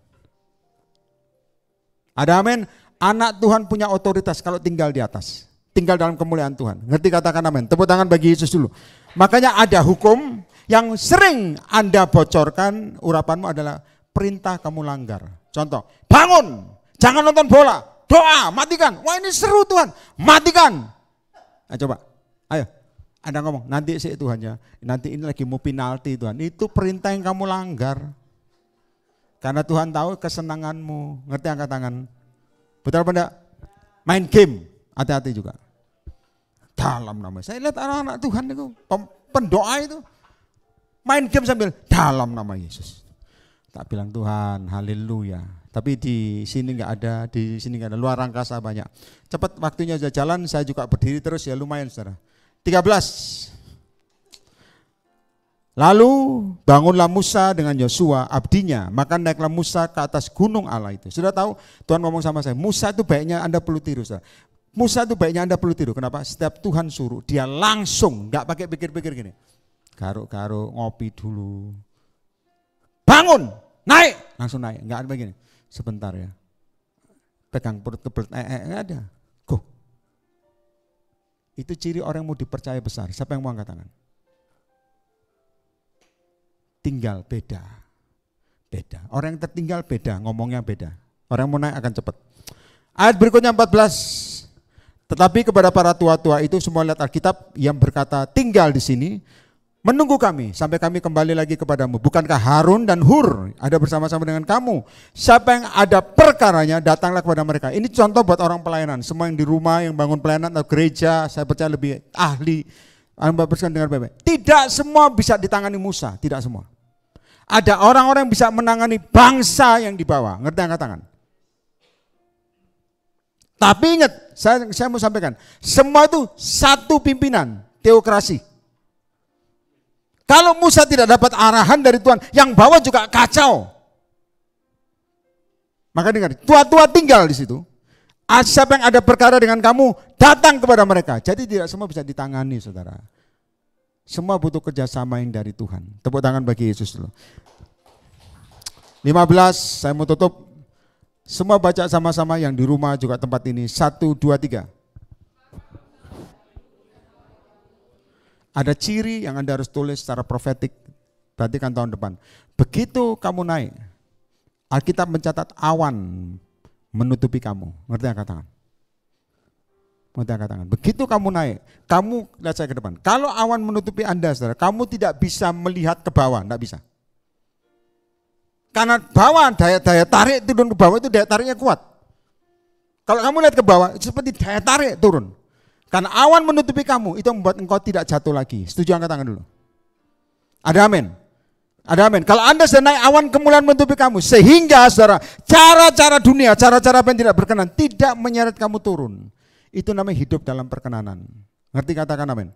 Speaker 1: Ada amin. Anak Tuhan punya otoritas kalau tinggal di atas. Tinggal dalam kemuliaan Tuhan. Ngerti, katakan amin. Tepuk tangan bagi Yesus dulu. Makanya ada hukum yang sering Anda bocorkan, urapanmu adalah perintah kamu langgar. Contoh, bangun, jangan nonton bola, doa, matikan. Wah ini seru Tuhan, matikan. Nah, coba, ayo. Ada ngomong, nanti sih Tuhan ya, nanti ini lagi mau penalti Tuhan. Itu perintah yang kamu langgar. Karena Tuhan tahu kesenanganmu. Ngerti, angkat tangan. Betul apa enggak? Main game, hati-hati juga. Dalam nama, saya lihat anak-anak Tuhan itu, pendoa itu. Main game sambil, dalam nama Yesus. Tak bilang Tuhan, haleluya. Tapi di sini enggak ada, di sini enggak ada. Luar angkasa banyak. Cepat waktunya sudah jalan, saya juga berdiri terus ya lumayan saudara. 13. Lalu bangunlah Musa dengan Yosua abdinya, maka naiklah Musa ke atas gunung Allah itu. Sudah tahu Tuhan ngomong sama saya, Musa itu baiknya Anda perlu tiru. Saudara. Musa itu baiknya Anda perlu tiru. Kenapa? Setiap Tuhan suruh dia langsung, nggak pakai pikir-pikir gini. Garuk-garuk, ngopi dulu. Bangun, naik, langsung naik. Nggak ada begini. Sebentar ya. Pegang perut kebelet, nggak ada. Go. Itu ciri orang yang mau dipercaya besar. Siapa yang mau angkat tangan? Tinggal beda. Beda. Orang yang tertinggal beda, ngomongnya beda. Orang yang mau naik akan cepat. Ayat berikutnya 14. Tetapi kepada para tua-tua itu semua lihat Alkitab yang berkata tinggal di sini. Menunggu kami sampai kami kembali lagi kepadamu. Bukankah Harun dan Hur ada bersama-sama dengan kamu? Siapa yang ada perkaranya datanglah kepada mereka. Ini contoh buat orang pelayanan. Semua yang di rumah yang bangun pelayanan atau gereja, saya percaya lebih ahli. Dengan baik-baik. Tidak semua bisa ditangani Musa, tidak semua. Ada orang-orang yang bisa menangani bangsa yang dibawa. Ngerti, angkat tangan. Tapi ingat, saya mau sampaikan, semua itu satu pimpinan, teokrasi. Kalau Musa tidak dapat arahan dari Tuhan, yang bawa juga kacau. Maka dengar, tua-tua tinggal di situ. Siapa yang ada perkara dengan kamu, datang kepada mereka. Jadi tidak semua bisa ditangani, saudara. Semua butuh kerjasama yang dari Tuhan. Tepuk tangan bagi Yesus dulu. 15, saya mau tutup. Semua baca sama-sama yang di rumah juga tempat ini. 1, 2, 3. Ada ciri yang Anda harus tulis secara profetik, perhatikan tahun depan. Begitu kamu naik, Alkitab mencatat awan menutupi kamu. Ngerti angkat tangan? Ngerti angkat tangan? Begitu kamu naik, kamu lihat saya ke depan. Kalau awan menutupi Anda, saudara, kamu tidak bisa melihat ke bawah, tidak bisa. Karena bawah daya tarik turun ke bawah itu daya tariknya kuat. Kalau kamu lihat ke bawah, itu seperti daya tarik turun. Karena awan menutupi kamu, itu membuat engkau tidak jatuh lagi. Setuju, angkat tangan dulu. Ada amin? Ada amin. Kalau Anda sedang naik awan kemuliaan menutupi kamu, sehingga saudara, cara-cara dunia, cara-cara apa yang tidak berkenan, tidak menyeret kamu turun. Itu namanya hidup dalam perkenanan. Ngerti, katakan amin.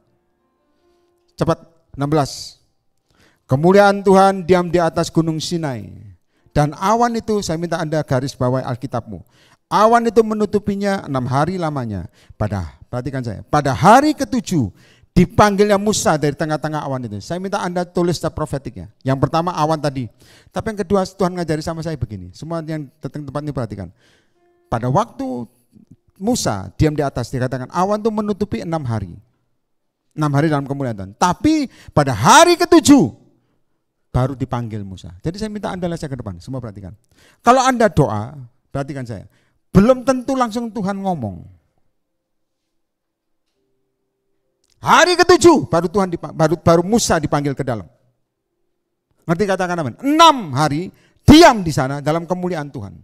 Speaker 1: Cepat, 16. Kemuliaan Tuhan diam di atas gunung Sinai. Dan awan itu, saya minta Anda garis bawahi Alkitabmu. Awan itu menutupinya 6 hari lamanya. Perhatikan saya, pada hari ke-7 dipanggilnya Musa dari tengah-tengah awan itu. Saya minta Anda tulis setiap profetiknya. Yang pertama awan tadi. Tapi yang kedua Tuhan ngajari sama saya begini. Semua yang datang tempat ini perhatikan. Pada waktu Musa diam di atas, dikatakan awan itu menutupi 6 hari. 6 hari dalam kemuliaan Tuhan. Tapi pada hari ke-7 baru dipanggil Musa. Jadi saya minta Anda lihat saya ke depan. Semua perhatikan. Kalau Anda doa, perhatikan saya. Belum tentu langsung Tuhan ngomong. Hari ke-7 baru Musa dipanggil ke dalam. Ngerti katakan amin? 6 hari diam di sana dalam kemuliaan Tuhan.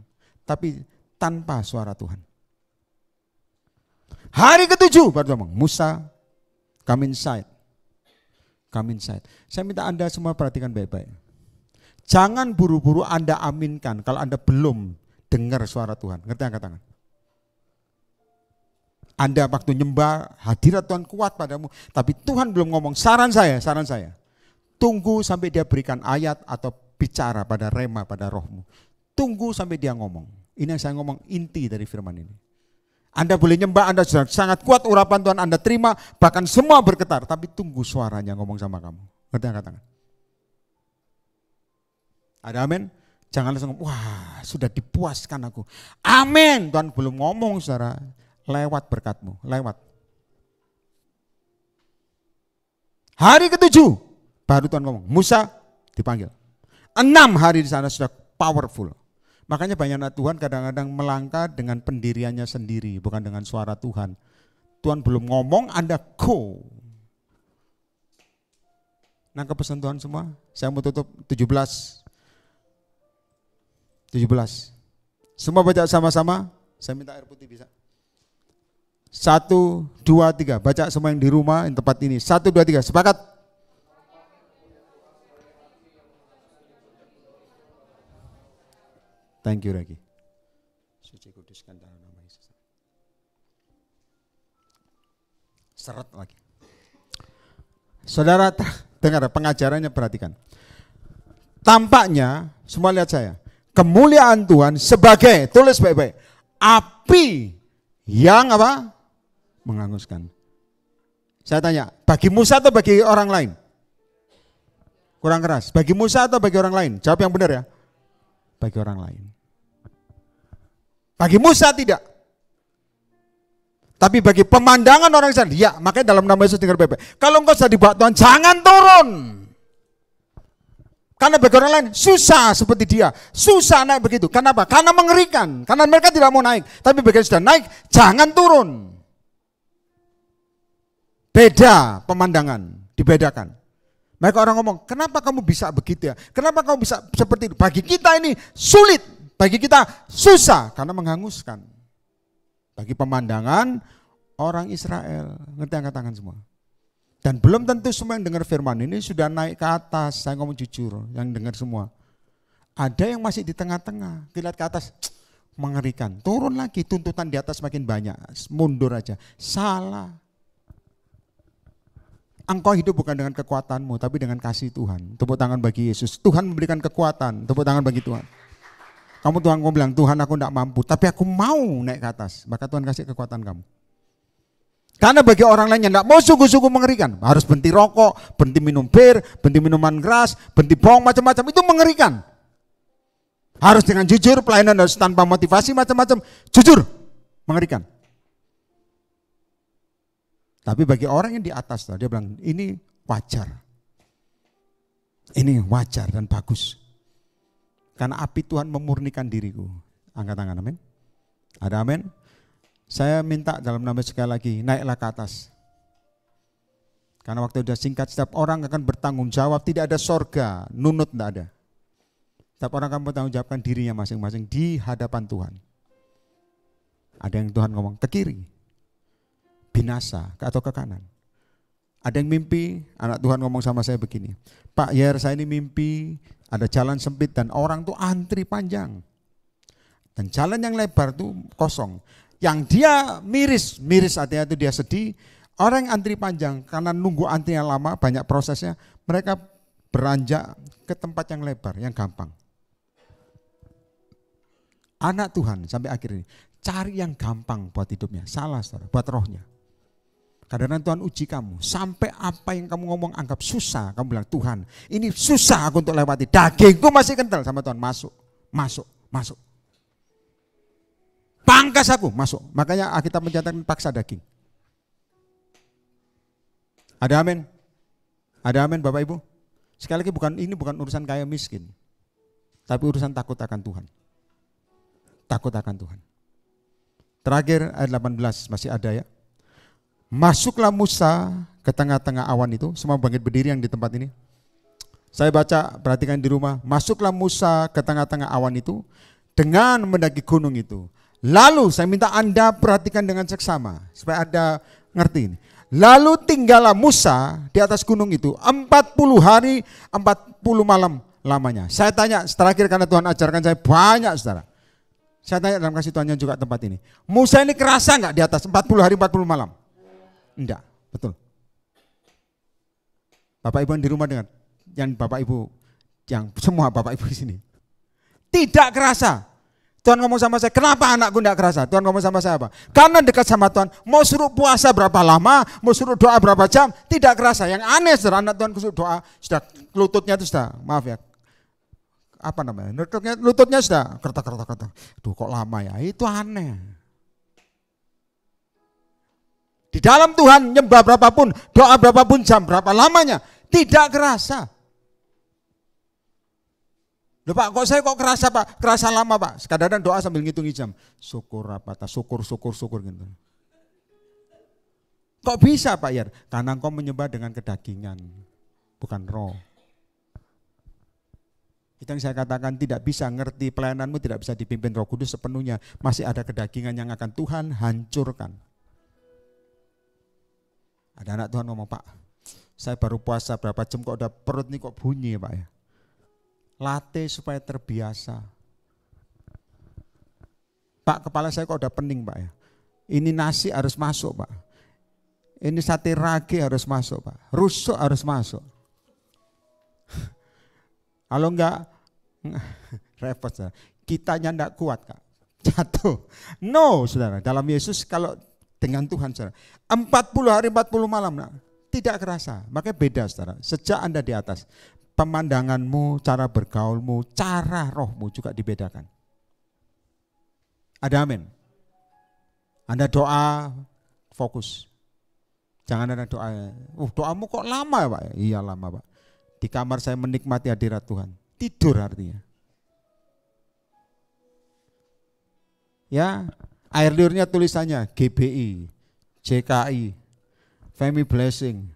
Speaker 1: Tapi tanpa suara Tuhan. Hari ke-7 baru ngomong, Musa, come inside. Come inside. Saya minta Anda semua perhatikan baik-baik. Jangan buru-buru Anda aminkan kalau Anda belum dengar suara Tuhan. Ngerti angkat tangan? Anda waktu nyembah, hadirat Tuhan kuat padamu. Tapi Tuhan belum ngomong. Saran saya. Tunggu sampai dia berikan ayat atau bicara pada rema, pada rohmu. Tunggu sampai dia ngomong. Ini yang saya ngomong inti dari firman ini. Anda boleh nyembah, Anda sudah sangat kuat urapan Tuhan, Anda terima, bahkan semua bergetar. Tapi tunggu suaranya ngomong sama kamu. Ngerti angkat tangan? Ada amin? Jangan langsung, wah sudah dipuaskan aku. Amin. Tuhan belum ngomong saudara. Lewat berkatmu, lewat. Hari ke-7 baru Tuhan ngomong, Musa dipanggil. 6 hari di sana sudah powerful. Makanya banyak anak Tuhan kadang-kadang melangkah dengan pendiriannya sendiri, bukan dengan suara Tuhan. Tuhan belum ngomong, Anda go. Nangkep pesan Tuhan semua? Saya mau tutup 17. Semua baca sama-sama. Saya minta air putih bisa. 1, 2, 3. Baca semua yang di rumah, yang tempat ini. 1, 2, 3. Sepakat? Thank you Regi. Suci kuduskan dalam nama Yesus. Seret lagi. Saudara dengar pengajarannya, perhatikan. Tampaknya, semua lihat saya. Kemuliaan Tuhan sebagai, tulis baik-baik, api yang apa? Menghanguskan. Saya tanya, bagi Musa atau bagi orang lain? Kurang keras. Bagi Musa atau bagi orang lain? Jawab yang benar ya. Bagi orang lain. Bagi Musa tidak. Tapi bagi pemandangan orang Israel, ya, makanya dalam nama Yesus dengar baik-baik. Kalau engkau sudah dibawa Tuhan, jangan turun. Karena bagi orang lain susah seperti dia. Susah naik begitu. Kenapa? Karena mengerikan. Karena mereka tidak mau naik. Tapi bagi yang sudah naik, jangan turun. Beda pemandangan, dibedakan. Mereka orang ngomong, kenapa kamu bisa begitu ya? Kenapa kamu bisa seperti itu? Bagi kita ini sulit, bagi kita susah karena menghanguskan. Bagi pemandangan orang Israel, ngerti angkat tangan semua. Dan belum tentu semua yang dengar firman ini sudah naik ke atas. Saya ngomong jujur, yang dengar semua. Ada yang masih di tengah-tengah, dilihat ke atas, mengerikan. Turun lagi, tuntutan di atas makin banyak, mundur aja. Salah. Engkau hidup bukan dengan kekuatanmu, tapi dengan kasih Tuhan. Tepuk tangan bagi Yesus. Tuhan memberikan kekuatan, tepuk tangan bagi Tuhan. Kamu Tuhan, kamu bilang, Tuhan aku tidak mampu, tapi aku mau naik ke atas. Maka Tuhan kasih kekuatan kamu. Karena bagi orang lain yang tidak mau sungguh-sungguh mengerikan. Harus berhenti rokok, berhenti minum bir, berhenti minuman keras, berhenti bohong macam-macam. Itu mengerikan. Harus dengan jujur, pelayanan harus tanpa motivasi macam-macam. Jujur, mengerikan. Tapi bagi orang yang di atas, dia bilang ini wajar. Ini wajar dan bagus. Karena api Tuhan memurnikan diriku. Angkat tangan, amin. Ada amin. Saya minta dalam nama sekali lagi, naiklah ke atas. Karena waktu sudah singkat, setiap orang akan bertanggung jawab. Tidak ada sorga, nunut tidak ada. Setiap orang akan bertanggung jawabkan dirinya masing-masing di hadapan Tuhan. Ada yang Tuhan ngomong ke kiri, binasa atau ke kanan. Ada yang mimpi, anak Tuhan ngomong sama saya begini, Pak Yer saya ini mimpi, ada jalan sempit dan orang tuh antri panjang. Dan jalan yang lebar tuh kosong. Yang dia miris artinya itu dia sedih. Orang yang antri panjang karena nunggu antrinya lama, banyak prosesnya, mereka beranjak ke tempat yang lebar, yang gampang. Anak Tuhan sampai akhir ini, Cari yang gampang buat hidupnya. Salah saudara, buat rohnya. Kadang-kadang Tuhan uji kamu. Sampai apa yang kamu ngomong anggap susah. Kamu bilang, Tuhan ini susah aku untuk lewati. Dagingku masih kental sama Tuhan. Masuk, masuk, masuk. Pangkas aku, masuk. Makanya Alkitab mencatatkan paksa daging. Ada amin? Ada amin Bapak Ibu? Sekali lagi ini bukan urusan kaya miskin. Tapi urusan takut akan Tuhan. Takut akan Tuhan. Terakhir ayat 18 masih ada ya. Masuklah Musa ke tengah-tengah awan itu. Semua bangkit berdiri yang di tempat ini. Saya baca, perhatikan di rumah. Masuklah Musa ke tengah-tengah awan itu dengan mendaki gunung itu. Lalu saya minta Anda perhatikan dengan seksama supaya Anda ngerti ini. Lalu tinggallah Musa di atas gunung itu 40 hari 40 malam lamanya. Saya tanya terakhir karena Tuhan ajarkan saya banyak saudara. Saya tanya dalam kasih Tuhannya juga tempat ini. Musa ini kerasa enggak di atas 40 hari 40 malam? Enggak, betul. Bapak Ibu yang di rumah dengar, yang Bapak Ibu, yang semua Bapak Ibu di sini. Tidak kerasa. Tuhan ngomong sama saya, kenapa anakku enggak kerasa? Tuhan ngomong sama saya apa? Karena dekat sama Tuhan, mau suruh puasa berapa lama, mau suruh doa berapa jam, tidak kerasa. Yang aneh saudara, anak Tuhan suruh doa, sudah lututnya itu sudah, maaf ya, apa namanya, lututnya sudah kerta. Duh kok lama ya, itu aneh. Di dalam Tuhan nyembah berapapun, doa berapapun jam, berapa lamanya, tidak kerasa. Loh Pak, kok saya kok kerasa Pak? Kerasa lama Pak. Kadang-kadang doa sambil ngitung jam. Syukur apa, syukur gitu. Kok bisa Pak Yar? Karena engkau menyembah dengan kedagingan, bukan roh. Itu yang saya katakan tidak bisa ngerti pelayananmu, tidak bisa dipimpin Roh Kudus sepenuhnya. Masih ada kedagingan yang akan Tuhan hancurkan. Ada anak Tuhan ngomong, Pak, saya baru puasa berapa jam kok udah perut nih kok bunyi ya Pak ya. Latih supaya terbiasa. Pak, kepala saya kok udah pening Pak ya. Ini nasi harus masuk Pak. Ini sate ragi harus masuk Pak. Rusuk harus masuk. Kalau enggak, repot saudara. Kitanya enggak kuat Kak. Jatuh. No saudara, dalam Yesus kalau dengan Tuhan saudara. 40 hari 40 malam nah, tidak kerasa. Makanya beda saudara. Sejak Anda di atas, pemandanganmu, cara bergaulmu, cara rohmu juga dibedakan. Ada amin. Anda doa fokus. Jangan ada doa, doamu kok lama ya Pak? Iya lama Pak. Di kamar saya menikmati hadirat Tuhan. Tidur artinya. Ya, air liurnya tulisannya GBI, JKI, Family Blessing.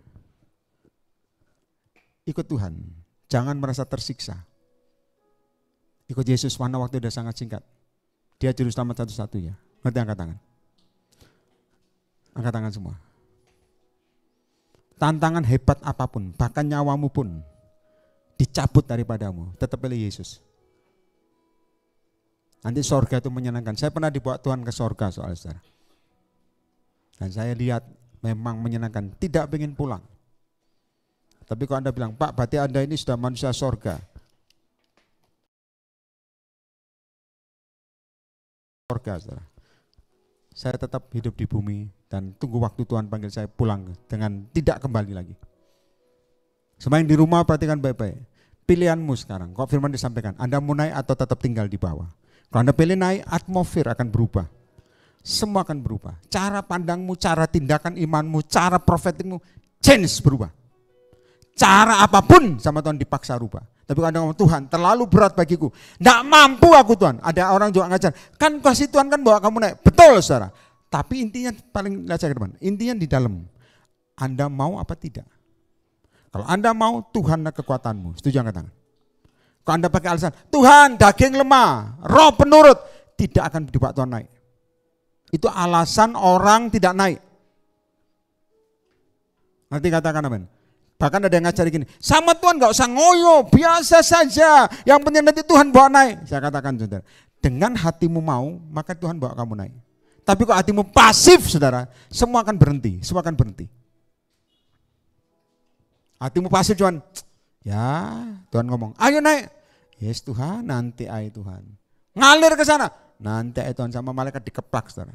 Speaker 1: Ikut Tuhan, jangan merasa tersiksa. Ikut Yesus, mana waktu udah sangat singkat. Dia juru selamat satu-satunya. Ngerti, angkat tangan. Angkat tangan semua. Tantangan hebat apapun, bahkan nyawamu pun dicabut daripadamu, tetap pilih Yesus. Nanti sorga itu menyenangkan. Saya pernah dibawa Tuhan ke sorga soal saudara. Dan saya lihat memang menyenangkan, tidak ingin pulang. Tapi kalau Anda bilang, Pak berarti Anda ini sudah manusia sorga. Sorga saudara. Saya tetap hidup di bumi dan tunggu waktu Tuhan panggil saya pulang dengan tidak kembali lagi. Semua yang di rumah perhatikan baik-baik. Pilihanmu sekarang, kok firman disampaikan, Anda mau naik atau tetap tinggal di bawah. Kalau Anda pilih naik, atmosfer akan berubah. Semua akan berubah. Cara pandangmu, cara tindakan imanmu, cara profetikmu, change berubah. Cara apapun sama Tuhan dipaksa rubah. Tapi kalau Anda ngomong, Tuhan terlalu berat bagiku, nggak mampu aku Tuhan. Ada orang juga ngajar, kan kasih Tuhan kan bawa kamu naik. Betul saudara. Tapi intinya paling lihat saya ke depan, intinya di dalam. Anda mau apa tidak? Kalau Anda mau, Tuhanlah kekuatanmu. Setuju angkat tangan. Kalau Anda pakai alasan, Tuhan daging lemah, roh penurut, tidak akan dibawa Tuhan naik. Itu alasan orang tidak naik. Nanti katakan amin. Bahkan ada yang ngajar gini, sama Tuhan gak usah ngoyo, biasa saja. Yang penting nanti Tuhan bawa naik. Saya katakan saudara, dengan hatimu mau, maka Tuhan bawa kamu naik. Tapi kalau hatimu pasif saudara, semua akan berhenti, semua akan berhenti. Hatimu pasif Tuhan, ya Tuhan ngomong, ayo naik. Yes Tuhan, nanti ayo Tuhan. Ngalir ke sana, Nanti itu sama malaikat dikeplak, saudara.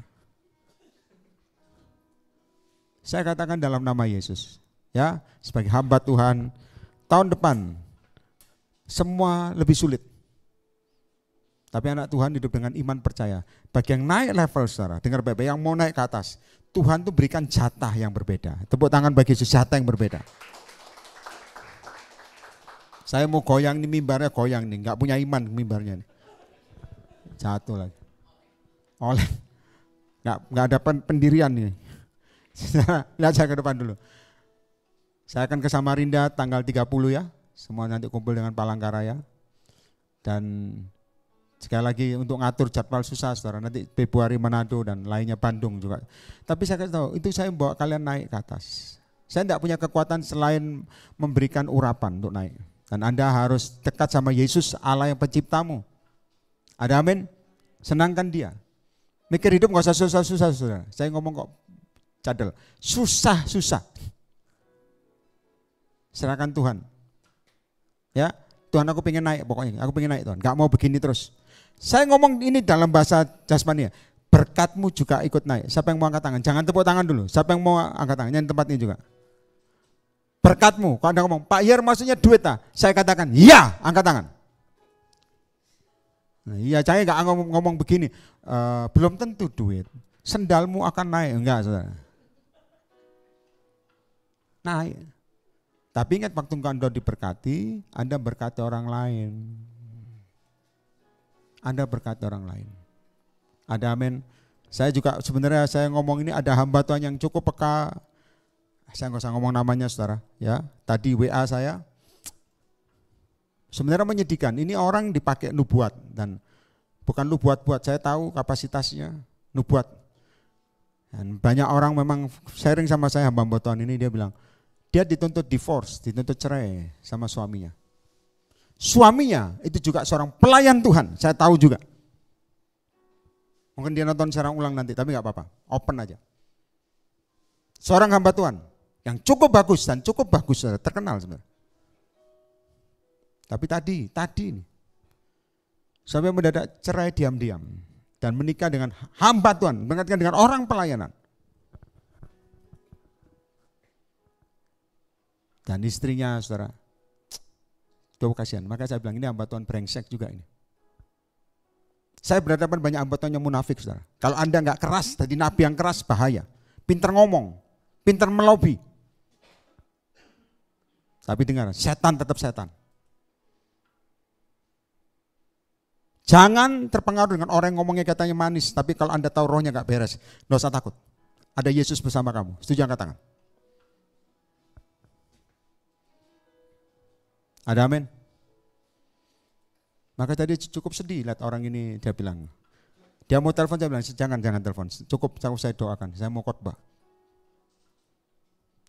Speaker 1: Saya katakan dalam nama Yesus, ya, sebagai hamba Tuhan, tahun depan semua lebih sulit. Tapi anak Tuhan hidup dengan iman percaya. Bagi yang naik level, saudara, dengar baik-baik, yang mau naik ke atas, Tuhan tuh berikan jatah yang berbeda. Tepuk tangan bagi Yesus, jatah yang berbeda. Saya mau goyang nih mimbarnya, goyang nih, nggak punya iman mimbarnya nih. Jatuh lagi. Oleh, nggak ada pendirian nih. Lihat saya ke depan dulu. Saya akan ke Samarinda tanggal 30 ya. Semua nanti kumpul dengan Palangkaraya. Dan sekali lagi untuk ngatur jadwal susah, saudara. Nanti Februari Manado dan lainnya Bandung juga. Tapi saya kasih tahu, itu saya bawa kalian naik ke atas. Saya tidak punya kekuatan selain memberikan urapan untuk naik. Dan Anda harus dekat sama Yesus, Allah yang penciptamu. Ada amin? Senangkan dia. Mikir hidup gak usah susah-susah, saudara. Saya ngomong kok cadel. Susah-susah. Serahkan Tuhan. Ya, Tuhan aku pengen naik pokoknya. Aku pengen naik Tuhan. Gak mau begini terus. Saya ngomong ini dalam bahasa jasmani ya. Berkatmu juga ikut naik. Siapa yang mau angkat tangan? Jangan tepuk tangan dulu. Siapa yang mau angkat tangan? Yang tempat ini juga. Berkatmu. Kalau Anda ngomong, Pak Yer maksudnya duit ah. Saya katakan, iya, angkat tangan. Nah, iya, saya nggak ngomong begini. Belum tentu duit. Sendalmu akan naik, enggak, saudara. Naik. Tapi ingat waktu Anda diberkati, Anda berkati orang lain. Anda berkati orang lain. Ada amin. Saya juga sebenarnya saya ngomong ini ada hamba Tuhan yang cukup peka. Saya nggak usah ngomong namanya, saudara. Ya, tadi WA saya. Sebenarnya menyedihkan. Ini orang dipakai nubuat dan bukan nubuat buat. Saya tahu kapasitasnya nubuat. Dan banyak orang memang sharing sama saya hamba Tuhan ini, dia bilang dia dituntut divorce, dituntut cerai sama suaminya. Suaminya itu juga seorang pelayan Tuhan. Saya tahu juga. Mungkin dia nonton secara ulang nanti, tapi nggak apa-apa. Open aja. Seorang hamba Tuhan yang cukup bagus dan cukup bagus, terkenal sebenarnya. Tapi tadi ini sampai mendadak cerai diam-diam dan menikah dengan hamba Tuhan, menikah dengan orang pelayanan. Dan istrinya, saudara, itu kasihan. Maka saya bilang ini hamba Tuhan brengsek juga ini. Saya berhadapan banyak hamba Tuhan yang munafik, saudara. Kalau Anda nggak keras, tadi nabi yang keras bahaya. Pinter ngomong, pinter melobi. Tapi dengar, setan tetap setan. Jangan terpengaruh dengan orang yang ngomongnya katanya manis, tapi kalau Anda tahu rohnya nggak beres, nggak usah takut. Ada Yesus bersama kamu. Setuju, angkat tangan. Ada amin. Maka tadi cukup sedih lihat orang ini, dia bilang, dia mau telepon, saya bilang jangan telepon, cukup saya doakan, saya mau khotbah.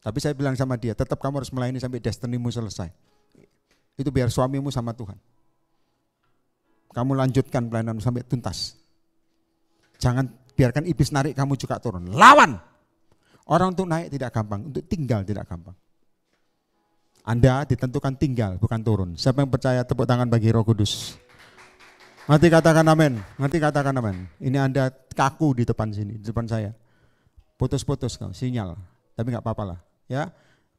Speaker 1: Tapi saya bilang sama dia, tetap kamu harus melayani sampai destinimu selesai. Itu biar suamimu sama Tuhan. Kamu lanjutkan pelayananmu sampai tuntas. Jangan biarkan iblis narik kamu juga turun. Lawan. Orang untuk naik tidak gampang, untuk tinggal tidak gampang. Anda ditentukan tinggal, bukan turun. Siapa yang percaya, tepuk tangan bagi Roh Kudus. Nanti katakan amin. Nanti katakan amin. Ini Anda kaku di depan sini, di depan saya. Putus-putus kau, sinyal. Tapi nggak apa-apa lah. Ya,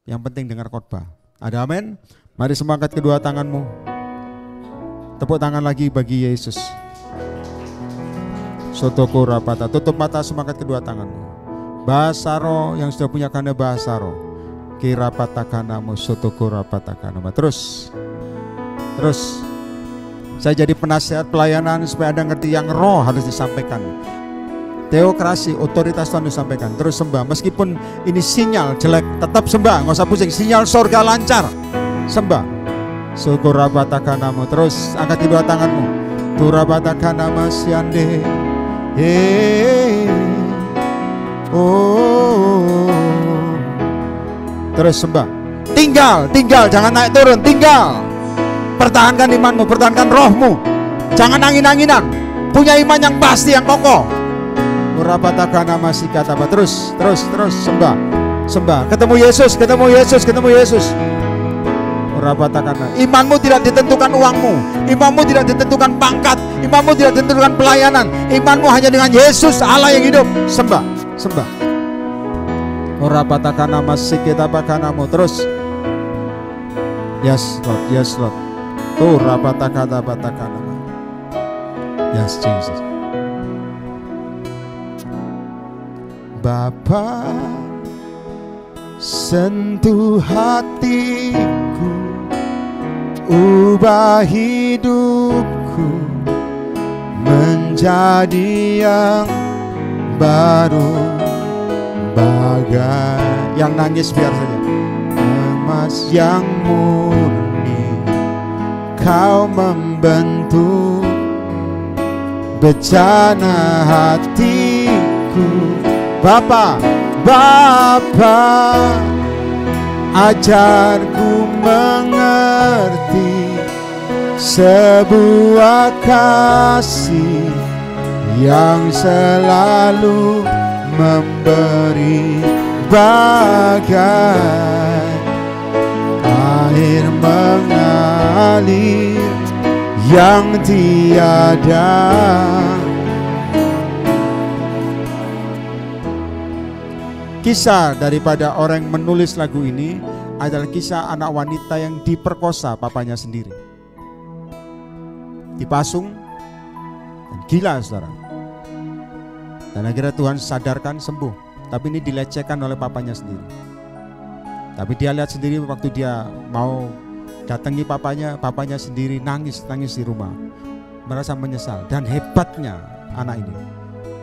Speaker 1: yang penting dengar khotbah. Ada amin? Mari semua angkat kedua tanganmu. Tepuk tangan lagi bagi Yesus. Sotoko rapata. Tutup mata, semua angkat kedua tanganmu. Bahasa roh yang sudah punya kanda bahasa roh. Kira patakanamu sotoko rapatakanama. Terus. Saya jadi penasihat pelayanan supaya Anda ngerti yang roh harus disampaikan. Teokrasi, otoritas Tuhan disampaikan. Terus sembah, meskipun ini sinyal jelek, tetap sembah, nggak usah pusing. Sinyal surga lancar, sembah. Sukurabatakanamu. Terus angkat kedua tanganmu. Turabatakanamu siande. Terus sembah. Tinggal, jangan naik turun, tinggal. Pertahankan imanmu, pertahankan rohmu. Jangan angin-anginan. Punya iman yang pasti, yang kokoh. Urapatakan masih kata apa? Terus sembah. Ketemu Yesus. Imanmu tidak ditentukan uangmu, imanmu tidak ditentukan pangkat, imanmu tidak ditentukan pelayanan. Imanmu hanya dengan Yesus Allah yang hidup. Sembah, sembah. Terus. Yes Lord, yes Lord. Yes Jesus. Bapa, sentuh hatiku, ubah hidupku menjadi yang baru, bagai yang nangis biar saja, emas yang murni kau membentuk bejana hatiku. Bapa, Bapa, ajarku mengerti sebuah kasih yang selalu memberi, bagai air mengalir yang tiada. Kisah daripada orang yang menulis lagu ini adalah kisah anak wanita yang diperkosa papanya sendiri, dipasung dan gila, saudara. Dan akhirnya Tuhan sadarkan, sembuh. Tapi ini dilecehkan oleh papanya sendiri. Tapi dia lihat sendiri waktu dia mau datangi papanya sendiri nangis di rumah, merasa menyesal. Dan hebatnya anak ini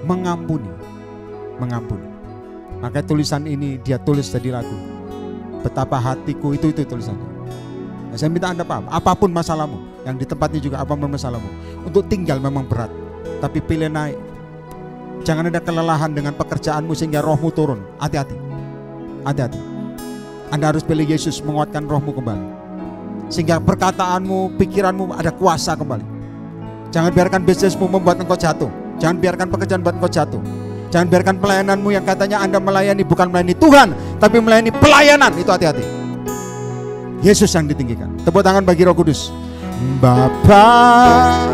Speaker 1: mengampuni. Maka tulisan ini dia tulis jadi lagu. Betapa hatiku, itu tulisannya. Nah, saya minta Anda paham, apapun masalahmu, yang di tempatnya juga apapun masalahmu, untuk tinggal memang berat, tapi pilih naik. Jangan ada kelelahan dengan pekerjaanmu sehingga rohmu turun. Hati-hati. Anda harus pilih Yesus menguatkan rohmu kembali, sehingga perkataanmu, pikiranmu ada kuasa kembali. Jangan biarkan bisnismu membuat engkau jatuh. Jangan biarkan pekerjaan membuat engkau jatuh. Jangan biarkan pelayananmu yang katanya Anda melayani bukan melayani Tuhan, tapi melayani pelayanan. Itu hati-hati. Yesus yang ditinggikan. Tepuk tangan bagi Roh Kudus. Bapa,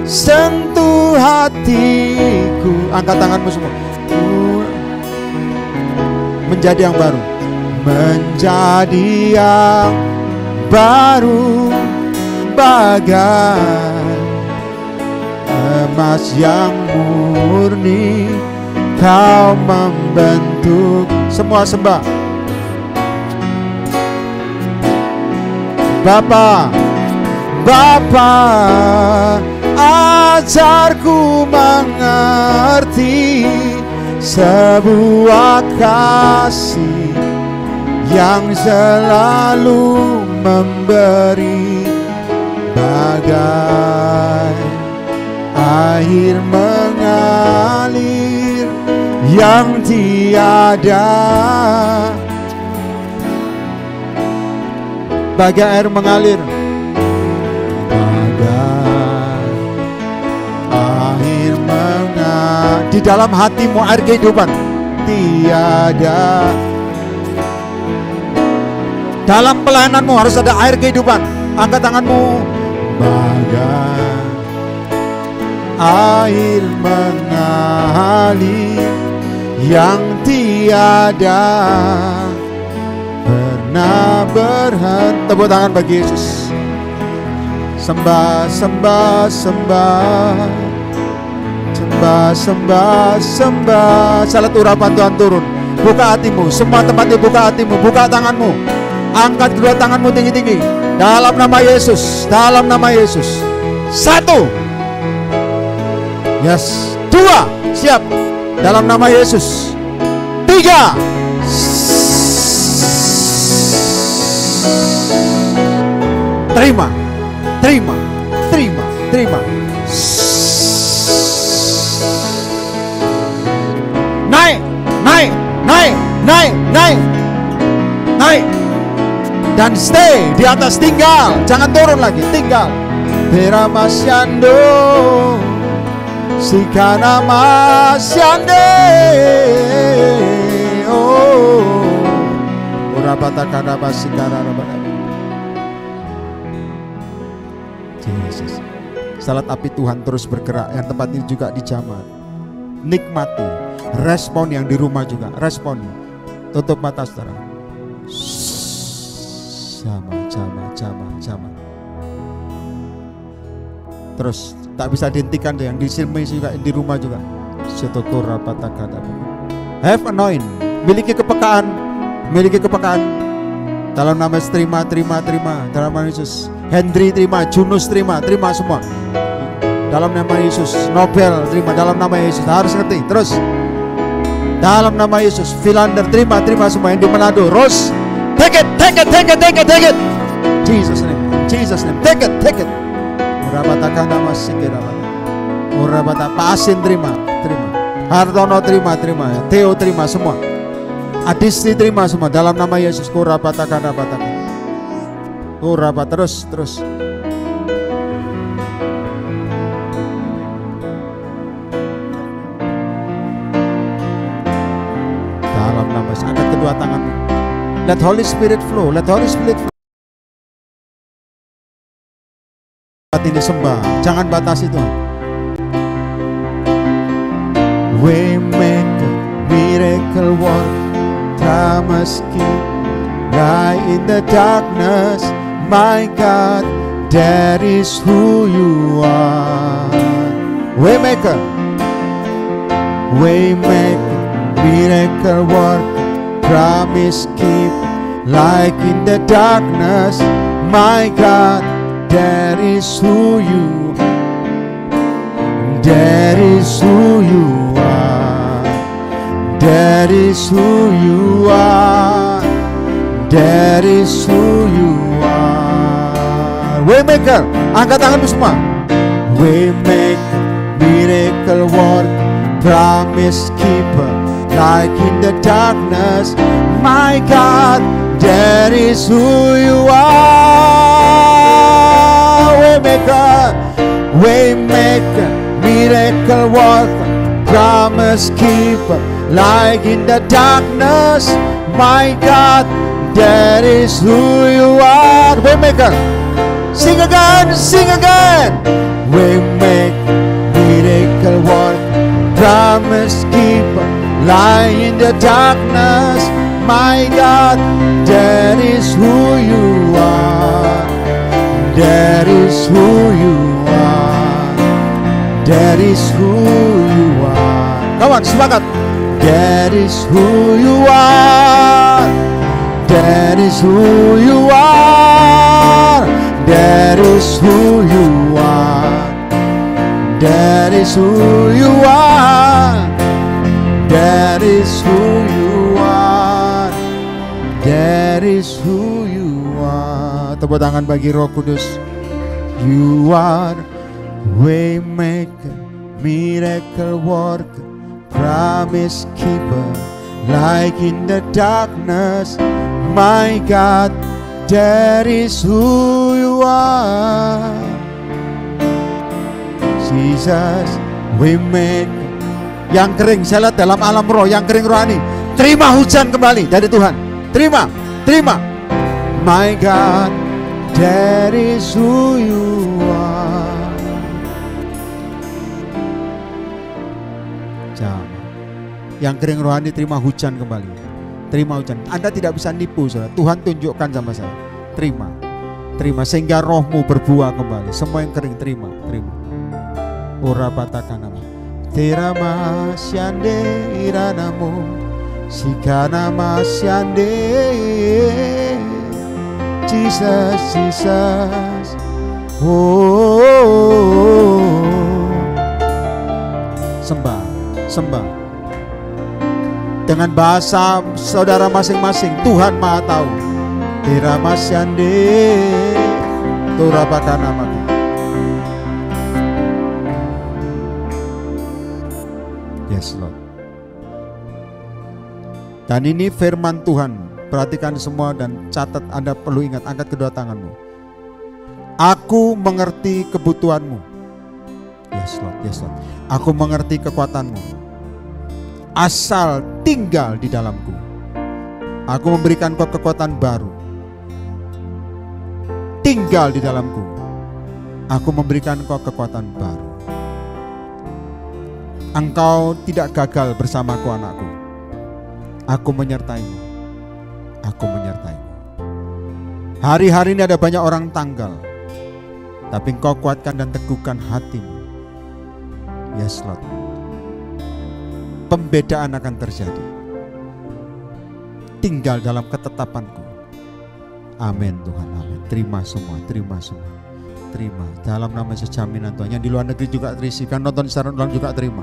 Speaker 1: sentuh hatiku. Angkat tanganmu semua. Menjadi yang baru. Menjadi yang baru, bagai emas yang murni kau membentuk. Semua sembah. Bapa, Bapa, ajarku mengerti sebuah kasih yang selalu memberi, bagai air mengalir yang tiada. Bagai air mengalir, bagai air mengalir di dalam hatimu, air kehidupan tiada. Dalam pelayananmu harus ada air kehidupan. Angkat tanganmu. Bagai air mengalir yang tiada pernah berhenti. Tepuk tangan bagi Yesus. Sembah, sembah, sembah, sembah, sembah, sembah. Salat urapan Tuhan turun. Buka hatimu, semua tempatnya buka hatimu, buka tanganmu. Angkat kedua tanganmu tinggi-tinggi. Dalam nama Yesus, dalam nama Yesus. 1. Yes. 2. Siap. Dalam nama Yesus. 3. Terima. Terima. Terima. Terima. Naik. Naik. Naik. Naik. Naik. Naik. Dan stay di atas, tinggal. Jangan turun lagi, tinggal. Teramasyando Sikana masyande. Oh, urabata kana basikara rabana. Yesus. Salat api Tuhan terus bergerak, yang tempat ini juga dijamah. Nikmati, respon yang di rumah juga, respon. Tutup mata saudara. Jama. Terus tak bisa dihentikan deh, yang di sini juga, di rumah juga. Have anoint, miliki kepekaan. Dalam nama Yesus terima. Dalam nama Yesus. Hendri terima, Junus terima semua. Dalam nama Yesus. Nobel terima, dalam nama Yesus. Harus ngerti. Terus dalam nama Yesus. Philander terima semua. Yang di Manado, Rose, take it. Jesus name. Take it. Urabatakan nama sikirabata. Urabata, Pak Asin terima. Hartono terima. Theo terima semua. Adisti terima semua dalam nama Yesus. Urabatakan. Terus. Dalam nama Yesus. Angkat kedua tanganmu. Let Holy Spirit flow. Ini sembah, jangan batasi Tuhan. Waymaker, miracle worker, promise keep, light in the darkness, my God, that is who you are. Waymaker, miracle worker, promise keep, light in the darkness, my God, that is who you are. That is who you are. That is who you are. That is who you are. Waymaker, angkat tanganmu semua. Waymaker, miracle worker, promise keeper, light in the darkness, my God, that is who you are. Waymaker, miracle worker, promise keeper, light in the darkness, my God, that is who you are. Waymaker, sing again. Waymaker, miracle worker, promise keeper, light in the darkness, my God, that is who you are. That is who you are. That is who you are. Kawan, semangat. That is who you are. That is who you are. That is who you are. That is who you are. That is who you are. That is who you are. Tepuk tangan bagi Roh Kudus. You are waymaker, miracle worker, promise keeper, light in the darkness, my God, that is who you are. Jesus, waymaker. Yang kering, saya lihat dalam alam roh, yang kering rohani, terima hujan kembali dari Tuhan. Terima. My God, that is who you are. Yang kering rohani terima hujan kembali. Terima hujan. Anda tidak bisa nipu, saudara. Tuhan tunjukkan sama saya. Terima sehingga rohmu berbuah kembali. Semua yang kering terima. Ora batakanama. Terama syande iranamu. Sikana masyande. Jesus. Sembah. Dengan bahasa saudara masing-masing, Tuhan Maha tahu. Diramasyande Turabakana. Yes Lord. Dan ini firman Tuhan. Perhatikan semua dan catat, Anda perlu ingat, angkat kedua tanganmu. Aku mengerti kebutuhanmu. Yes Lord. Aku mengerti kekuatanmu. Asal tinggal di dalamku. Aku memberikan kau kekuatan baru. Tinggal di dalamku. Aku memberikan Engkau kekuatan baru. Engkau tidak gagal bersamaku anakku. Aku menyertaimu. Aku menyertaimu. Hari-hari ini ada banyak orang tanggal, tapi Engkau kuatkan dan teguhkan hatimu. Yes Lord. Pembedaan akan terjadi. Tinggal dalam ketetapan-Ku. Amin Tuhan, amin. Terima semua, terima semua. Terima dalam nama Yesus, jaminan Tuhan. Yang di luar negeri juga terisi, kan nonton secara online juga terima.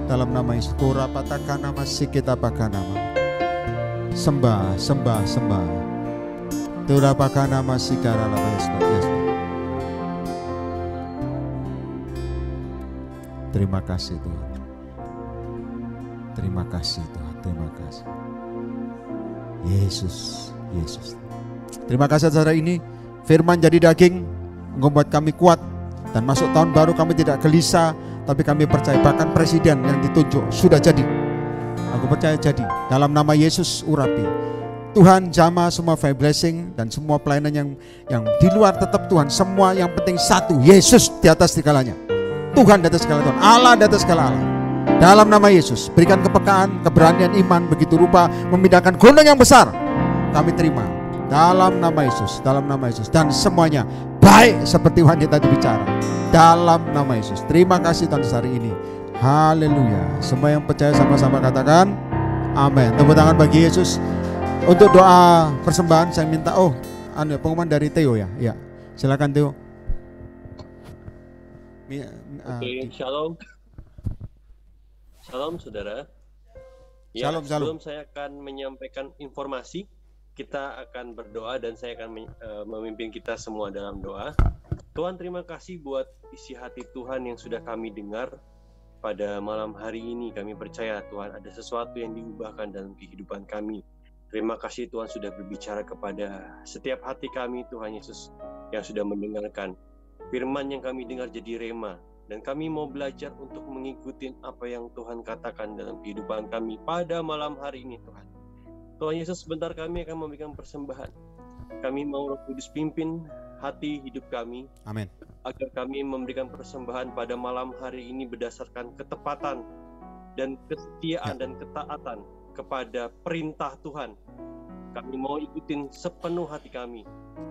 Speaker 1: Dalam nama Yesus, kurapataka nama sikita paka nama. Sembah, sembah, sembah. Turapaka nama sikara lama Yesus. Terima kasih Tuhan. Terima kasih Tuhan, terima kasih. Yesus, Yesus. Terima kasih saudara, ini firman jadi daging, membuat kami kuat, dan masuk tahun baru kami tidak gelisah, tapi kami percaya bahkan presiden yang ditunjuk sudah jadi. Aku percaya jadi. Dalam nama Yesus urapi. Tuhan jamah semua fire blessing dan semua pelayanan yang di luar, tetap Tuhan, semua yang penting satu, Yesus di atas segalanya. Tuhan di atas segala Tuhan, Allah di atas segala Allah. Dalam nama Yesus, berikan kepekaan, keberanian iman begitu rupa memindahkan gunung yang besar. Kami terima dalam nama Yesus, dalam nama Yesus, dan semuanya baik seperti wanita tadi bicara. Dalam nama Yesus. Terima kasih Tuhan hari ini. Haleluya. Semua yang percaya sama-sama katakan amin. Tepuk tangan bagi Yesus. Untuk doa persembahan saya minta pengumuman dari Theo ya. Ya. Silakan Theo.
Speaker 2: Oke, shalom. Shalom saudara. Ya,
Speaker 1: Shalom.
Speaker 2: sebelum saya akan menyampaikan informasi, kita akan berdoa dan saya akan memimpin kita semua dalam doa. Tuhan, terima kasih buat isi hati Tuhan yang sudah kami dengar pada malam hari ini. Kami percaya Tuhan ada sesuatu yang diubahkan dalam kehidupan kami. Terima kasih Tuhan sudah berbicara kepada setiap hati kami, Tuhan Yesus, yang sudah mendengarkan. Firman yang kami dengar jadi rema, dan kami mau belajar untuk mengikuti apa yang Tuhan katakan dalam kehidupan kami pada malam hari ini Tuhan. Tuhan Yesus, sebentar kami akan memberikan persembahan. Kami mau Roh Kudus pimpin hati hidup kami.
Speaker 1: Amin.
Speaker 2: Agar kami memberikan persembahan pada malam hari ini berdasarkan ketepatan dan kesetiaan dan ketaatan kepada perintah Tuhan. Kami mau ikutin sepenuh hati kami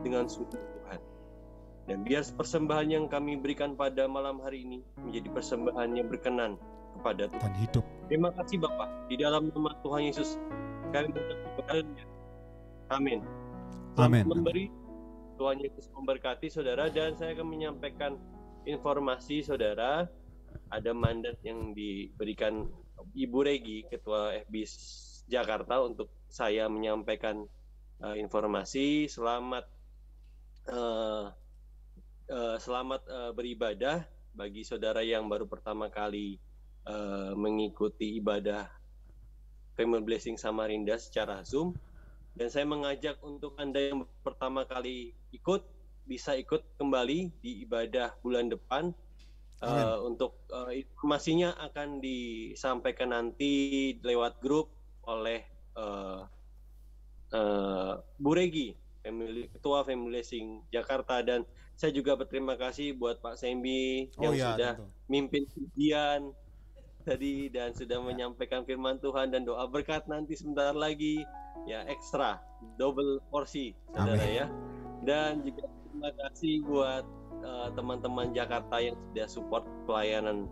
Speaker 2: dengan sungguh Tuhan. Dan biar persembahan yang kami berikan pada malam hari ini menjadi persembahan yang berkenan kepada Tuhan.
Speaker 1: Dan hidup.
Speaker 2: Terima kasih Bapa. Di dalam nama Tuhan Yesus kami berdoa. Amin.
Speaker 1: Amin.
Speaker 2: Memberi, Tuhan Yesus memberkati saudara, dan saya akan menyampaikan informasi saudara. Ada mandat yang diberikan Ibu Regi, Ketua FB Jakarta, untuk saya menyampaikan informasi. Selamat beribadah bagi saudara yang baru pertama kali mengikuti ibadah Family Blessing Samarinda secara Zoom. Dan saya mengajak untuk Anda yang pertama kali bisa ikut kembali di ibadah bulan depan. Untuk informasinya akan disampaikan nanti lewat grup oleh Bu Regi, Ketua Family Blessing Jakarta. Dan saya juga berterima kasih buat Pak Sembi yang sudah mimpin ujian tadi dan sudah menyampaikan firman Tuhan dan doa berkat nanti sebentar lagi ya, ekstra double porsi saudara. Amin. Ya. Dan juga terima kasih buat teman-teman Jakarta yang sudah support pelayanan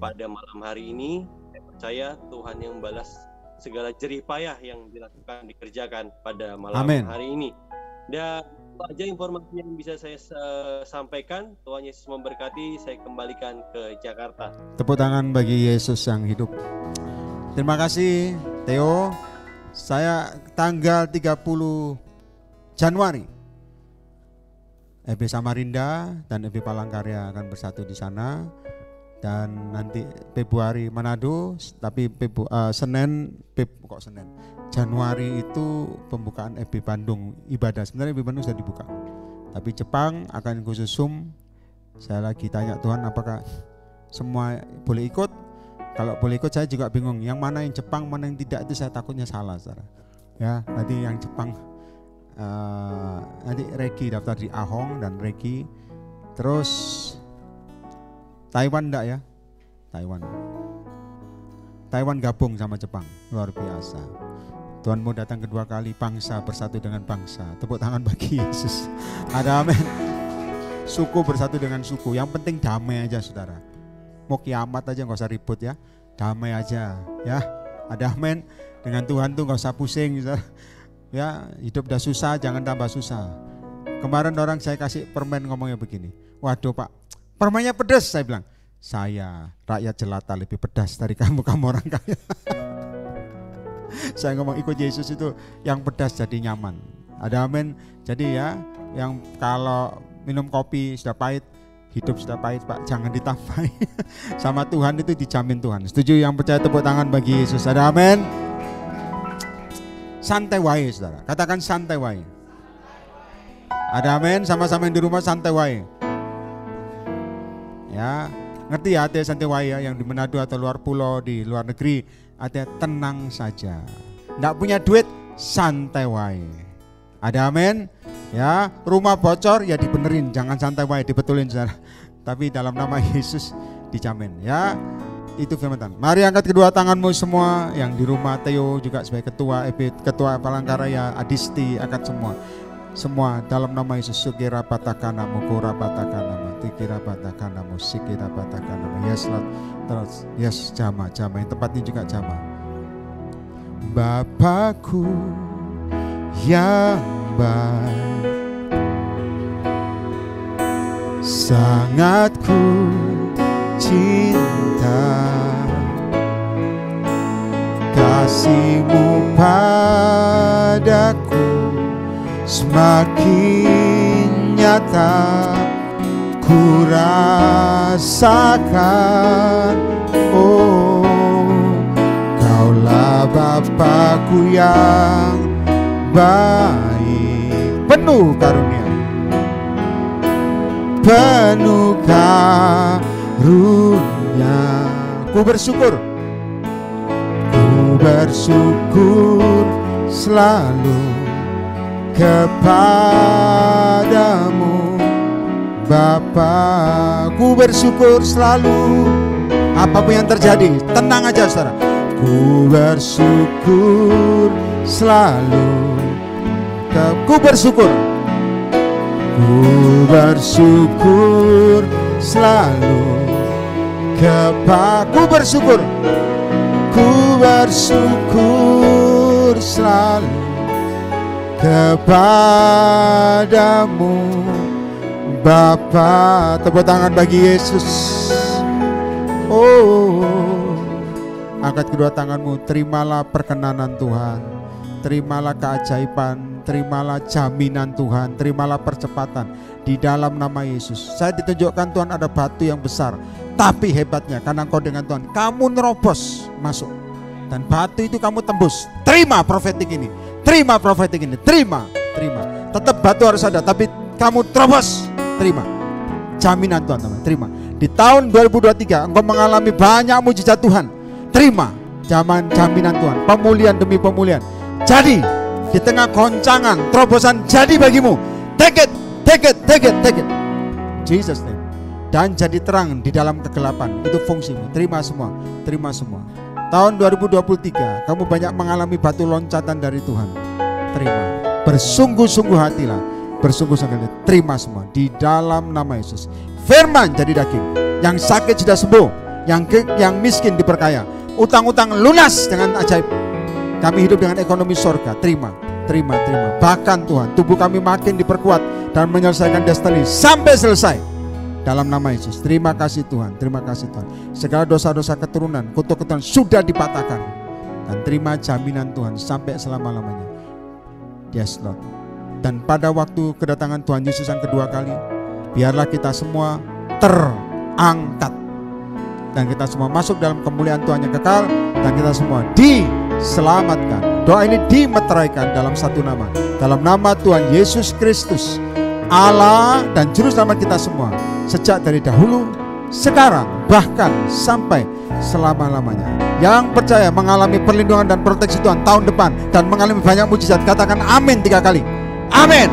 Speaker 2: pada malam hari ini. Saya percaya Tuhan yang membalas segala jerih payah yang dikerjakan pada malam hari ini. Dan itu aja informasi yang bisa saya sampaikan. Tuhan Yesus memberkati. Saya kembalikan ke Jakarta.
Speaker 1: Tepuk tangan bagi Yesus yang hidup. Terima kasih Theo. Saya tanggal 30 Januari FB Samarinda dan FB Palangkaraya akan bersatu di sana. Dan nanti Februari Manado, tapi Januari itu pembukaan FB Bandung ibadah. Sebenarnya FB Bandung sudah dibuka, tapi Jepang akan khusus Zoom. Saya lagi tanya Tuhan apakah semua boleh ikut. Kalau boleh ikut saya juga bingung, yang mana yang Jepang, mana yang tidak, itu saya takutnya salah saudara. Ya, nanti yang Jepang nanti Regi daftar di Ahong dan Regi. Terus Taiwan enggak ya? Taiwan gabung sama Jepang, luar biasa. Tuhan mau datang kedua kali, bangsa bersatu dengan bangsa. Tepuk tangan bagi Yesus. Ada amin. Suku bersatu dengan suku. Yang penting damai aja saudara. Mau kiamat aja gak usah ribut ya. Damai aja ya. Ada amin. Dengan Tuhan tuh gak usah pusing saudara. Ya, hidup udah susah, jangan tambah susah. Kemarin orang saya kasih permen ngomongnya begini. Waduh Pak, permennya pedas, saya bilang. Saya rakyat jelata lebih pedas dari kamu orang kaya. Saya ngomong ikut Yesus itu yang pedas jadi nyaman. Ada amin. Jadi ya, yang kalau minum kopi sudah pahit, hidup sudah pahit Pak, jangan ditambahi. Sama Tuhan itu dijamin Tuhan. Setuju yang percaya tepuk tangan bagi Yesus. Ada amin. Santai wae saudara, katakan santai wae. Ada amin, sama-sama yang di rumah santai wae. Ya, ngerti ya artinya santai wae ya, yang di Manado atau luar pulau, di luar negeri, artinya tenang saja. Nggak punya duit, santai wae. Ada amin. Ya, rumah bocor ya dibenerin, jangan santai wae, dibetulin saudara. Tapi dalam nama Yesus dijamin ya. Itu firman Tuhan. Mari angkat kedua tanganmu semua yang di rumah, Theo juga sebagai ketua Palangkaraya, Adisti, angkat semua. Semua dalam nama Yesus. Sukira patakanamu, kura patakanamu, tikira patakanamu, sikira patakanamu. Yes Lord, terus yes jama yang tempat ini juga jama. Bapakku yang baik, sangat ku cinta, kasih-Mu padaku semakin nyata ku rasakan. Oh, Kaulah Bapakku yang baik, penuh karunia, penuh karunia. Ku bersyukur selalu kepadamu Bapa. Ku bersyukur selalu, apapun yang terjadi, tenang aja saudara. Ku bersyukur selalu, ku bersyukur selalu ku bersyukur selalu kepadamu Bapa. Tepuk tangan bagi Yesus. Oh, angkat kedua tanganmu, terimalah perkenanan Tuhan, terimalah keajaiban, terimalah jaminan Tuhan, terimalah percepatan di dalam nama Yesus. Saya ditunjukkan Tuhan ada batu yang besar, tapi hebatnya karena engkau dengan Tuhan, kamu nerobos masuk dan batu itu kamu tembus. Terima profetik ini, terima. Tetap batu harus ada, tapi kamu terobos. Terima jaminan Tuhan, terima. Di tahun 2023 engkau mengalami banyak mujizat Tuhan. Terima jaminan Tuhan, pemulihan demi pemulihan. Jadi di tengah goncangan, terobosan jadi bagimu. Take it. Jesus name. Dan jadi terang di dalam kegelapan. Itu fungsimu. Terima semua. Tahun 2023 kamu banyak mengalami batu loncatan dari Tuhan. Terima. Bersungguh-sungguh hatilah. Terima semua di dalam nama Yesus. Firman jadi daging. Yang sakit sudah sembuh, yang miskin diperkaya, utang-utang lunas dengan ajaib. Kami hidup dengan ekonomi surga. Terima. Bahkan Tuhan, tubuh kami makin diperkuat dan menyelesaikan destiny sampai selesai dalam nama Yesus. Terima kasih Tuhan. Segala dosa-dosa keturunan, kutuk keturunan sudah dipatahkan, dan terima jaminan Tuhan sampai selama-lamanya. Yes Lord. Dan pada waktu kedatangan Tuhan Yesus yang kedua kali, biarlah kita semua terangkat dan kita semua masuk dalam kemuliaan Tuhan yang kekal, dan kita semua diselamatkan. Doa ini dimeteraikan dalam satu nama, dalam nama Tuhan Yesus Kristus, Allah dan Juru Selamat kita semua, sejak dari dahulu, sekarang, bahkan sampai selama-lamanya. Yang percaya mengalami perlindungan dan proteksi Tuhan tahun depan dan mengalami banyak mujizat, katakan amin 3 kali. Amin.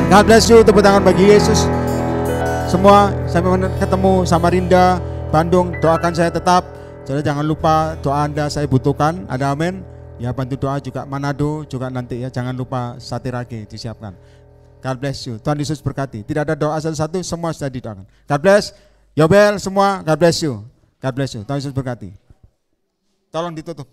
Speaker 1: God bless you. Tepuk tangan bagi Yesus. semua sampai ketemu Samarinda, Bandung, doakan saya tetap. Jadi jangan lupa doa Anda saya butuhkan, ada amin. Ya bantu doa juga Manado juga nanti ya, jangan lupa Satirage disiapkan. God bless you, Tuhan Yesus berkati. Tidak ada doa satu-satu, semua sudah didoakan. God bless, Yobel semua, God bless you. God bless you, Tuhan Yesus berkati. Tolong ditutup.